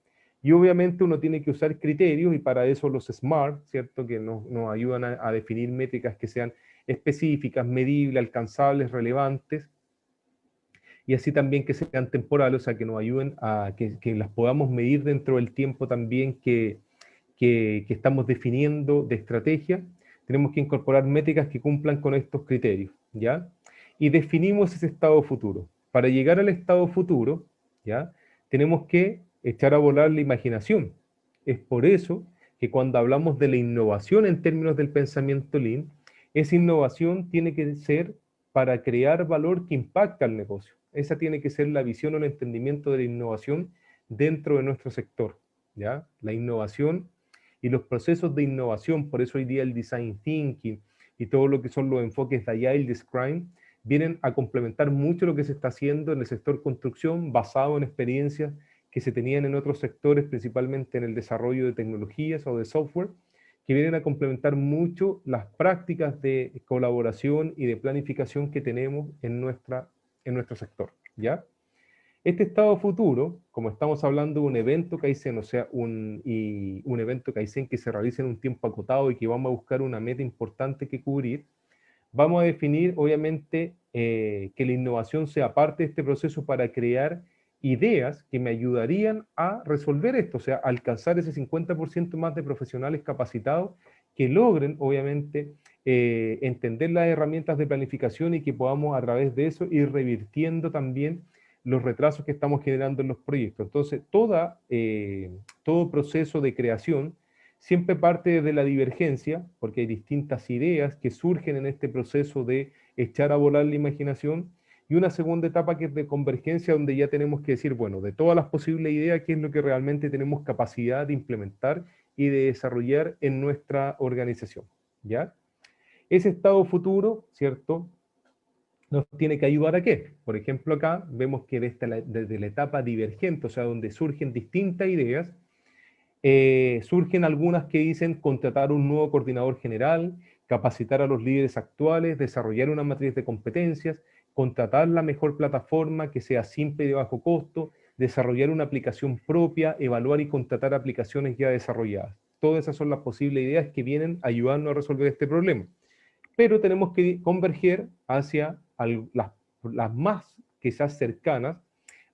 Y obviamente uno tiene que usar criterios, y para eso los SMART, ¿cierto?, que nos ayudan a definir métricas que sean específicas, medibles, alcanzables, relevantes, y así también que sean temporales, o sea, que nos ayuden a que las podamos medir dentro del tiempo también que estamos definiendo de estrategia. tenemos que incorporar métricas que cumplan con estos criterios, ¿ya? Y definimos ese estado futuro. Para llegar al estado futuro, ¿ya? Tenemos que echar a volar la imaginación. Es por eso que cuando hablamos de la innovación en términos del pensamiento Lean, esa innovación tiene que ser para crear valor que impacta al negocio. Esa tiene que ser la visión o el entendimiento de la innovación dentro de nuestro sector, ¿ya? La innovación y los procesos de innovación, por eso hoy día el design thinking y todo lo que son los enfoques de Agile, de Scrum, vienen a complementar mucho lo que se está haciendo en el sector construcción, basado en experiencias que se tenían en otros sectores, principalmente en el desarrollo de tecnologías o de software, que vienen a complementar mucho las prácticas de colaboración y de planificación que tenemos en nuestro sector, ¿ya? Este estado futuro, como estamos hablando de un evento Kaizen, o sea, un evento Kaizen que se realiza en un tiempo acotado y que vamos a buscar una meta importante que cubrir, vamos a definir, obviamente, que la innovación sea parte de este proceso para crear ideas que me ayudarían a resolver esto, o sea, alcanzar ese 50% más de profesionales capacitados que logren, obviamente, entender las herramientas de planificación y que podamos a través de eso ir revirtiendo también los retrasos que estamos generando en los proyectos. Entonces, todo proceso de creación siempre parte de la divergencia, porque hay distintas ideas que surgen en este proceso de echar a volar la imaginación, y una segunda etapa que es de convergencia, donde ya tenemos que decir, bueno, de todas las posibles ideas, qué es lo que realmente tenemos capacidad de implementar y de desarrollar en nuestra organización, ¿ya? Ese estado futuro, ¿cierto?, nos tiene que ayudar a qué. Por ejemplo, acá vemos que desde la etapa divergente, o sea, donde surgen distintas ideas, surgen algunas que dicen contratar un nuevo coordinador general, capacitar a los líderes actuales, desarrollar una matriz de competencias, contratar la mejor plataforma que sea simple y de bajo costo, desarrollar una aplicación propia, evaluar y contratar aplicaciones ya desarrolladas. Todas esas son las posibles ideas que vienen ayudando a resolver este problema. Pero tenemos que converger hacia las más quizás cercanas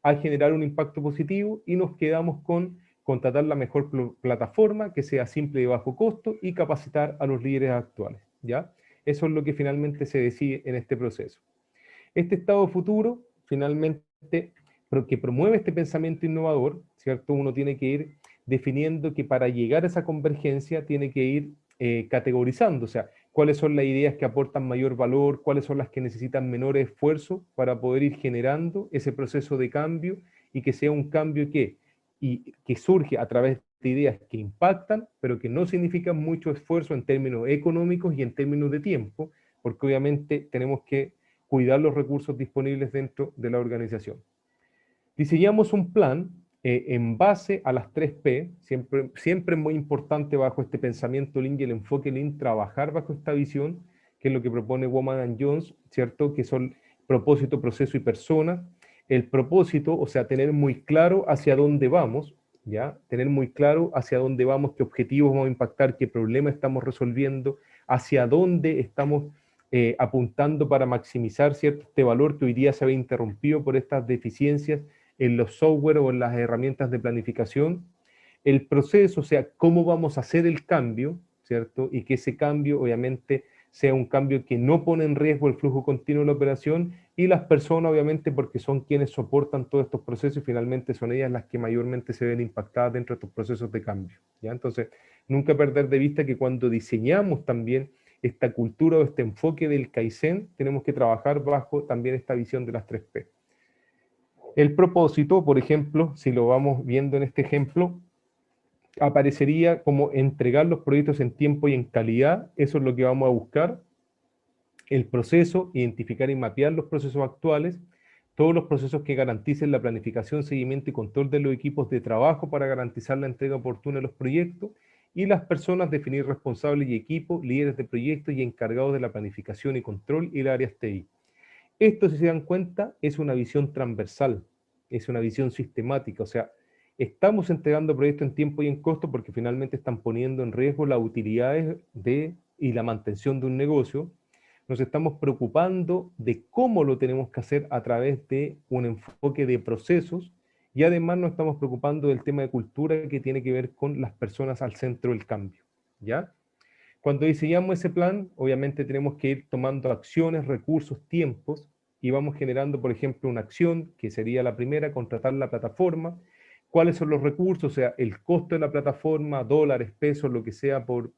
a generar un impacto positivo, y nos quedamos con contratar la mejor plataforma que sea simple y de bajo costo y capacitar a los líderes actuales, ¿ya? Eso es lo que finalmente se decide en este proceso. Este estado futuro, finalmente, que promueve este pensamiento innovador, ¿cierto? Uno tiene que ir definiendo que para llegar a esa convergencia tiene que ir categorizando, o sea, cuáles son las ideas que aportan mayor valor, cuáles son las que necesitan menor esfuerzo para poder ir generando ese proceso de cambio, y que sea un cambio que surge a través de ideas que impactan, pero que no significan mucho esfuerzo en términos económicos y en términos de tiempo, porque obviamente tenemos que cuidar los recursos disponibles dentro de la organización. Diseñamos un plan en base a las 3P, siempre es muy importante bajo este pensamiento Lean y el enfoque Lean trabajar bajo esta visión, que es lo que propone Womack & Jones, ¿cierto? Que son propósito, proceso y persona. El propósito, o sea, tener muy claro hacia dónde vamos, ¿ya? Tener muy claro hacia dónde vamos, qué objetivos vamos a impactar, qué problema estamos resolviendo, hacia dónde estamos apuntando para maximizar, ¿cierto?, este valor que hoy día se ve interrumpido por estas deficiencias en los software o en las herramientas de planificación. El proceso, o sea, cómo vamos a hacer el cambio, ¿cierto? Y que ese cambio, obviamente, sea un cambio que no pone en riesgo el flujo continuo de la operación, y las personas, obviamente, porque son quienes soportan todos estos procesos y finalmente son ellas las que mayormente se ven impactadas dentro de estos procesos de cambio, ¿ya? Entonces, nunca perder de vista que cuando diseñamos también esta cultura o este enfoque del Kaizen, tenemos que trabajar bajo también esta visión de las 3P. El propósito, por ejemplo, si lo vamos viendo en este ejemplo, aparecería como entregar los proyectos en tiempo y en calidad. Eso es lo que vamos a buscar. El proceso, identificar y mapear los procesos actuales, todos los procesos que garanticen la planificación, seguimiento y control de los equipos de trabajo para garantizar la entrega oportuna de los proyectos, y las personas, definir responsables y equipos, líderes de proyectos y encargados de la planificación y control, y las áreas TI. Esto, si se dan cuenta, es una visión transversal, es una visión sistemática, o sea, estamos entregando proyectos en tiempo y en costo porque finalmente están poniendo en riesgo las utilidades y la mantención de un negocio. Nos estamos preocupando de cómo lo tenemos que hacer a través de un enfoque de procesos, y además nos estamos preocupando del tema de cultura que tiene que ver con las personas al centro del cambio, ¿ya? Cuando diseñamos ese plan, obviamente tenemos que ir tomando acciones, recursos, tiempos, y vamos generando, por ejemplo, una acción, que sería la primera, contratar la plataforma. ¿Cuáles son los recursos? O sea, el costo de la plataforma, dólares, pesos, lo que sea por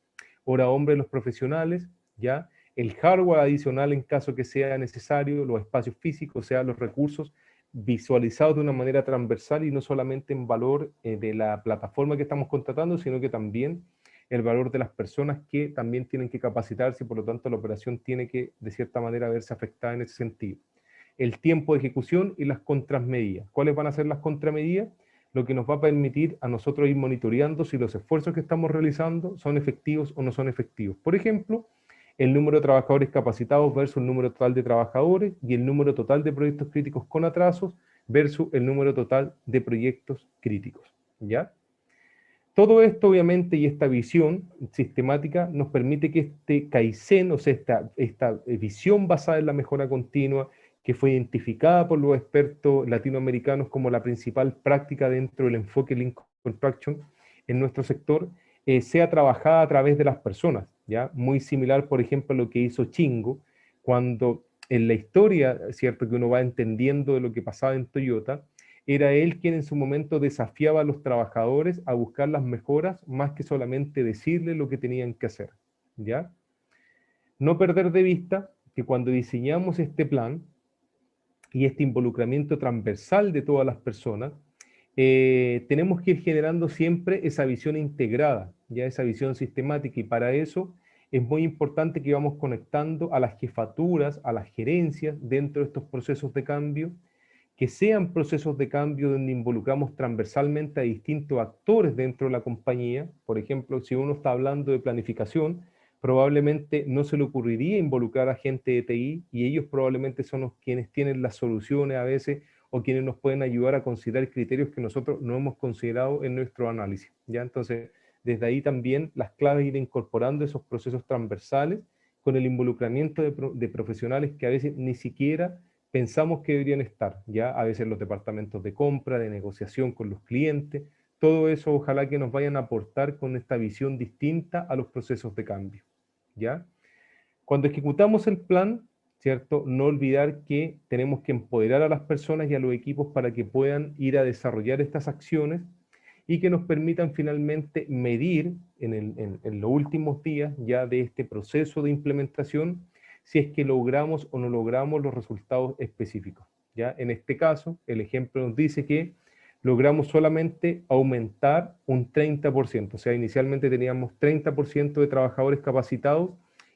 hora hombre de los profesionales, ¿ya? El hardware adicional en caso que sea necesario, los espacios físicos, o sea, los recursos visualizados de una manera transversal y no solamente en valor de la plataforma que estamos contratando, sino que también el valor de las personas que también tienen que capacitarse y por lo tanto la operación tiene que, de cierta manera, verse afectada en ese sentido. El tiempo de ejecución y las contramedidas. ¿Cuáles van a ser las contramedidas? Lo que nos va a permitir a nosotros ir monitoreando si los esfuerzos que estamos realizando son efectivos o no son efectivos. Por ejemplo, el número de trabajadores capacitados versus el número total de trabajadores y el número total de proyectos críticos con atrasos versus el número total de proyectos críticos, ¿ya? Todo esto, obviamente, y esta visión sistemática nos permite que este Kaizen, o sea, esta visión basada en la mejora continua, que fue identificada por los expertos latinoamericanos como la principal práctica dentro del enfoque Lean Construction en nuestro sector, sea trabajada a través de las personas, ¿ya? Muy similar, por ejemplo, a lo que hizo Chingo, cuando en la historia, ¿cierto?, que uno va entendiendo de lo que pasaba en Toyota, era él quien en su momento desafiaba a los trabajadores a buscar las mejoras más que solamente decirle lo que tenían que hacer, ¿ya? No perder de vista que cuando diseñamos este plan y este involucramiento transversal de todas las personas, tenemos que ir generando siempre esa visión integrada, ya esa visión sistemática, y para eso es muy importante que vamos conectando a las jefaturas, a las gerencias dentro de estos procesos de cambio, que sean procesos de cambio donde involucramos transversalmente a distintos actores dentro de la compañía. Por ejemplo, si uno está hablando de planificación, probablemente no se le ocurriría involucrar a gente de TI, y ellos probablemente son los quienes tienen las soluciones a veces o quienes nos pueden ayudar a considerar criterios que nosotros no hemos considerado en nuestro análisis, ¿ya? Entonces, desde ahí también las claves ir incorporando esos procesos transversales con el involucramiento de profesionales que a veces ni siquiera pensamos que deberían estar, ya a veces los departamentos de compra, de negociación con los clientes, todo eso ojalá que nos vayan a aportar con esta visión distinta a los procesos de cambio, ¿ya? Cuando ejecutamos el plan, ¿cierto? No olvidar que tenemos que empoderar a las personas y a los equipos para que puedan ir a desarrollar estas acciones y que nos permitan finalmente medir en los últimos días ya de este proceso de implementación si es que logramos o no logramos los resultados específicos. ¿Ya? En este caso, el ejemplo nos dice que logramos solamente aumentar un 30%, o sea, inicialmente teníamos 30% de trabajadores capacitados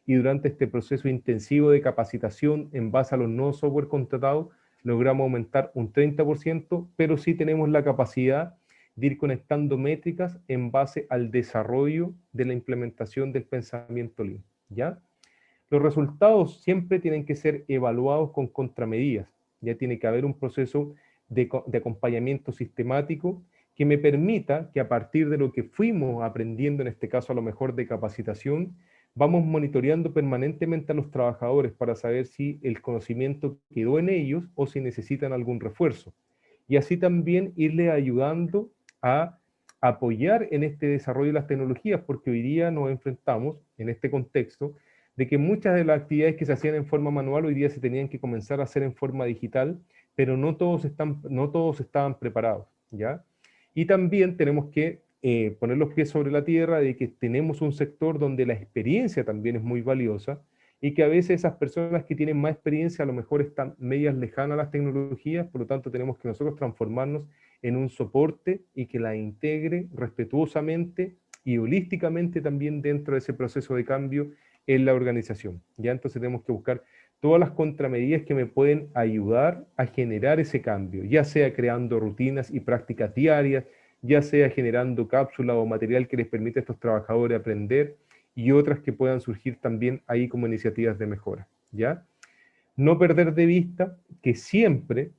y durante este proceso intensivo de capacitación en base a los nuevos software contratados, logramos aumentar un 30%, pero sí tenemos la capacidad de ir conectando métricas en base al desarrollo de la implementación del pensamiento Lean, ¿ya? Los resultados siempre tienen que ser evaluados con contramedidas. Ya tiene que haber un proceso de acompañamiento sistemático que me permita que a partir de lo que fuimos aprendiendo, en este caso a lo mejor de capacitación, vamos monitoreando permanentemente a los trabajadores para saber si el conocimiento quedó en ellos o si necesitan algún refuerzo. Y así también irle ayudando a apoyar en este desarrollo de las tecnologías, porque hoy día nos enfrentamos en este contexto de que muchas de las actividades que se hacían en forma manual hoy día se tenían que comenzar a hacer en forma digital, pero no todos estaban preparados, ¿ya? Y también tenemos que poner los pies sobre la tierra de que tenemos un sector donde la experiencia también es muy valiosa y que a veces esas personas que tienen más experiencia a lo mejor están medias lejanas a las tecnologías, por lo tanto tenemos que nosotros transformarnos en un soporte y que la integre respetuosamente y holísticamente también dentro de ese proceso de cambio en la organización. Ya entonces tenemos que buscar todas las contramedidas que me pueden ayudar a generar ese cambio, ya sea creando rutinas y prácticas diarias, ya sea generando cápsulas o material que les permita a estos trabajadores aprender, y otras que puedan surgir también ahí como iniciativas de mejora, ¿ya? No perder de vista que siempre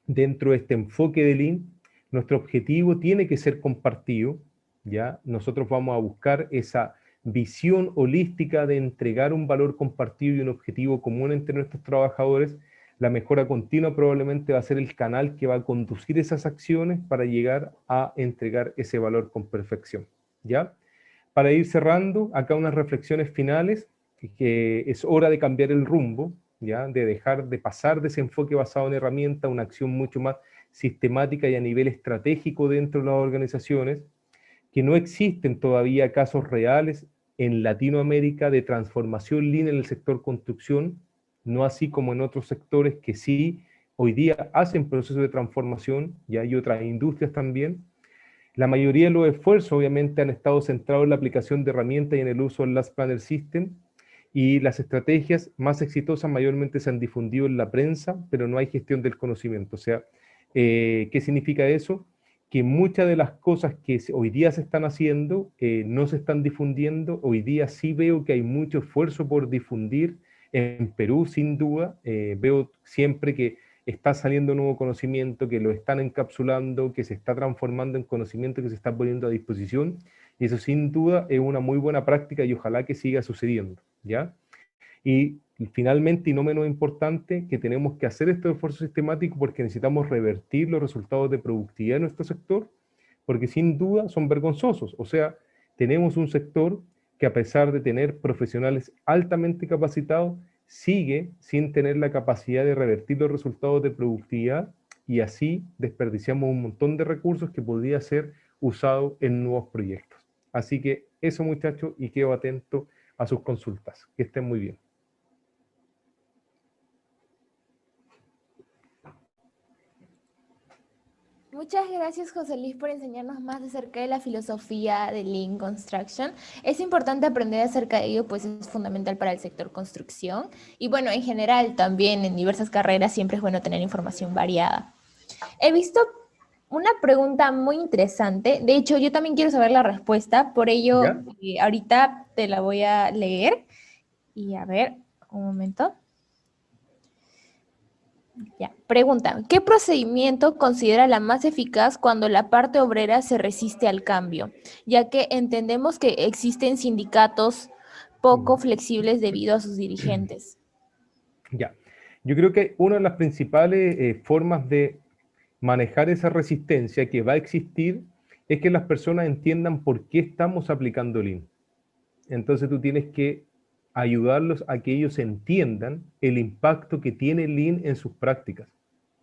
dentro de este enfoque de Lean, nuestro objetivo tiene que ser compartido, ¿ya? Nosotros vamos a buscar esa visión holística de entregar un valor compartido y un objetivo común entre nuestros trabajadores. La mejora continua probablemente va a ser el canal que va a conducir esas acciones para llegar a entregar ese valor con perfección, ¿ya? Para ir cerrando, acá unas reflexiones finales, que es hora de cambiar el rumbo, ¿ya? De dejar de pasar de ese enfoque basado en herramientas a una acción mucho más sistemática y a nivel estratégico dentro de las organizaciones, que no existen todavía casos reales en Latinoamérica de transformación lean en el sector construcción, no así como en otros sectores que sí hoy día hacen procesos de transformación, y hay otras industrias también. La mayoría de los esfuerzos obviamente han estado centrados en la aplicación de herramientas y en el uso del Last Planner System, y las estrategias más exitosas mayormente se han difundido en la prensa, pero no hay gestión del conocimiento. O sea, ¿qué significa eso? Que muchas de las cosas que hoy día se están haciendo no se están difundiendo. Hoy día sí veo que hay mucho esfuerzo por difundir. En Perú, sin duda, veo siempre que está saliendo nuevo conocimiento, que lo están encapsulando, que se está transformando en conocimiento que se está poniendo a disposición, y eso sin duda es una muy buena práctica y ojalá que siga sucediendo, ¿ya? Y finalmente, y no menos importante, que tenemos que hacer estos esfuerzos sistemáticos porque necesitamos revertir los resultados de productividad de nuestro sector, porque sin duda son vergonzosos. O sea, tenemos un sector que a pesar de tener profesionales altamente capacitados, sigue sin tener la capacidad de revertir los resultados de productividad, y así desperdiciamos un montón de recursos que podría ser usado en nuevos proyectos. Así que eso, muchachos, y quedo atento a sus consultas. Que estén muy bien. Muchas gracias, José Luis, por enseñarnos más acerca de la filosofía de Lean Construction. Es importante aprender acerca de ello, pues es fundamental para el sector construcción. Y bueno, en general también en diversas carreras siempre es bueno tener información variada. He visto una pregunta muy interesante. De hecho, yo también quiero saber la respuesta, por ello ¿Ya? ahorita te la voy a leer. Y a ver, un momento. Ya. Pregunta, ¿qué procedimiento considera la más eficaz cuando la parte obrera se resiste al cambio? Ya que entendemos que existen sindicatos poco flexibles debido a sus dirigentes. Ya. Yo creo que una de las principales formas de manejar esa resistencia que va a existir es que las personas entiendan por qué estamos aplicando Lean. Entonces tú tienes que ayudarlos a que ellos entiendan el impacto que tiene Lean en sus prácticas,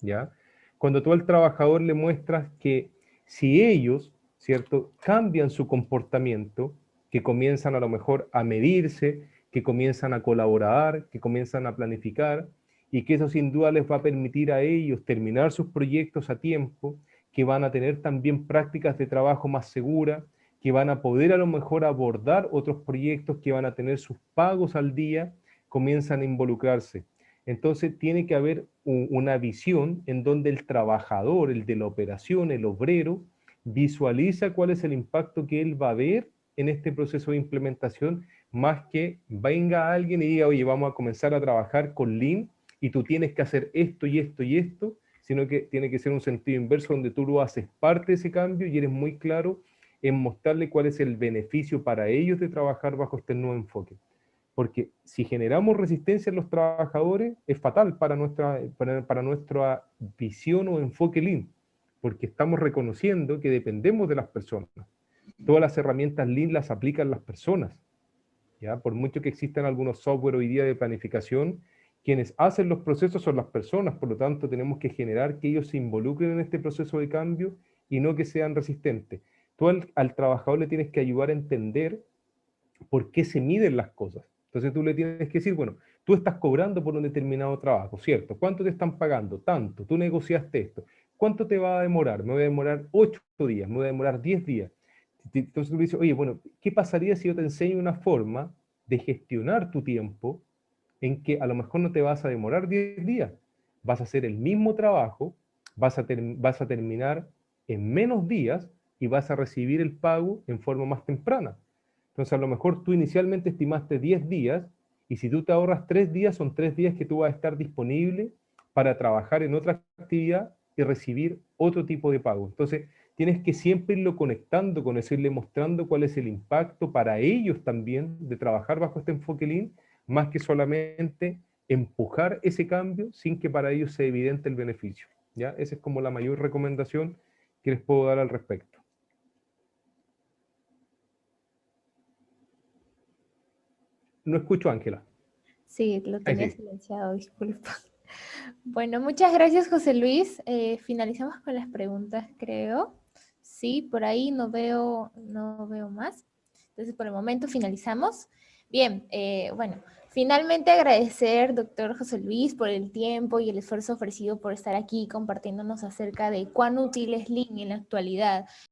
¿ya? Cuando tú al trabajador le muestras que si ellos, ¿cierto?, cambian su comportamiento, que comienzan a lo mejor a medirse, que comienzan a colaborar, que comienzan a planificar, y que eso sin duda les va a permitir a ellos terminar sus proyectos a tiempo, que van a tener también prácticas de trabajo más seguras, que van a poder a lo mejor abordar otros proyectos, que van a tener sus pagos al día, comienzan a involucrarse. Entonces tiene que haber una visión en donde el trabajador, el de la operación, el obrero, visualiza cuál es el impacto que él va a ver en este proceso de implementación, más que venga alguien y diga, oye, vamos a comenzar a trabajar con Lean y tú tienes que hacer esto y esto y esto, sino que tiene que ser un sentido inverso donde tú lo haces parte de ese cambio y eres muy claro en mostrarle cuál es el beneficio para ellos de trabajar bajo este nuevo enfoque. Porque si generamos resistencia en los trabajadores, es fatal para nuestra visión o enfoque Lean, porque estamos reconociendo que dependemos de las personas. Todas las herramientas Lean las aplican las personas, ¿ya? Por mucho que existan algunos software hoy día de planificación, quienes hacen los procesos son las personas, por lo tanto tenemos que generar que ellos se involucren en este proceso de cambio y no que sean resistentes. Tú al trabajador le tienes que ayudar a entender por qué se miden las cosas. Entonces tú le tienes que decir, bueno, tú estás cobrando por un determinado trabajo, ¿cierto? ¿Cuánto te están pagando? Tanto. Tú negociaste esto. ¿Cuánto te va a demorar? Me voy a demorar 8 días, me voy a demorar 10 días. Entonces tú le dices, oye, bueno, ¿qué pasaría si yo te enseño una forma de gestionar tu tiempo en que a lo mejor no te vas a demorar 10 días? Vas a hacer el mismo trabajo, vas a terminar en menos días y vas a recibir el pago en forma más temprana. Entonces, a lo mejor tú inicialmente estimaste 10 días, y si tú te ahorras 3 días, son 3 días que tú vas a estar disponible para trabajar en otra actividad y recibir otro tipo de pago. Entonces, tienes que siempre irlo conectando con eso, irle mostrando cuál es el impacto para ellos también de trabajar bajo este enfoque Lean, más que solamente empujar ese cambio sin que para ellos sea evidente el beneficio, ¿ya? Esa es como la mayor recomendación que les puedo dar al respecto. No escucho a Ángela. Sí, lo Ahí tenía sí. silenciado, disculpa. Bueno, muchas gracias, José Luis. Finalizamos con las preguntas, creo. Sí, por ahí no veo más. Entonces, por el momento finalizamos. Bien, bueno, finalmente agradecer, doctor José Luis, por el tiempo y el esfuerzo ofrecido por estar aquí compartiéndonos acerca de cuán útil es Lean en la actualidad.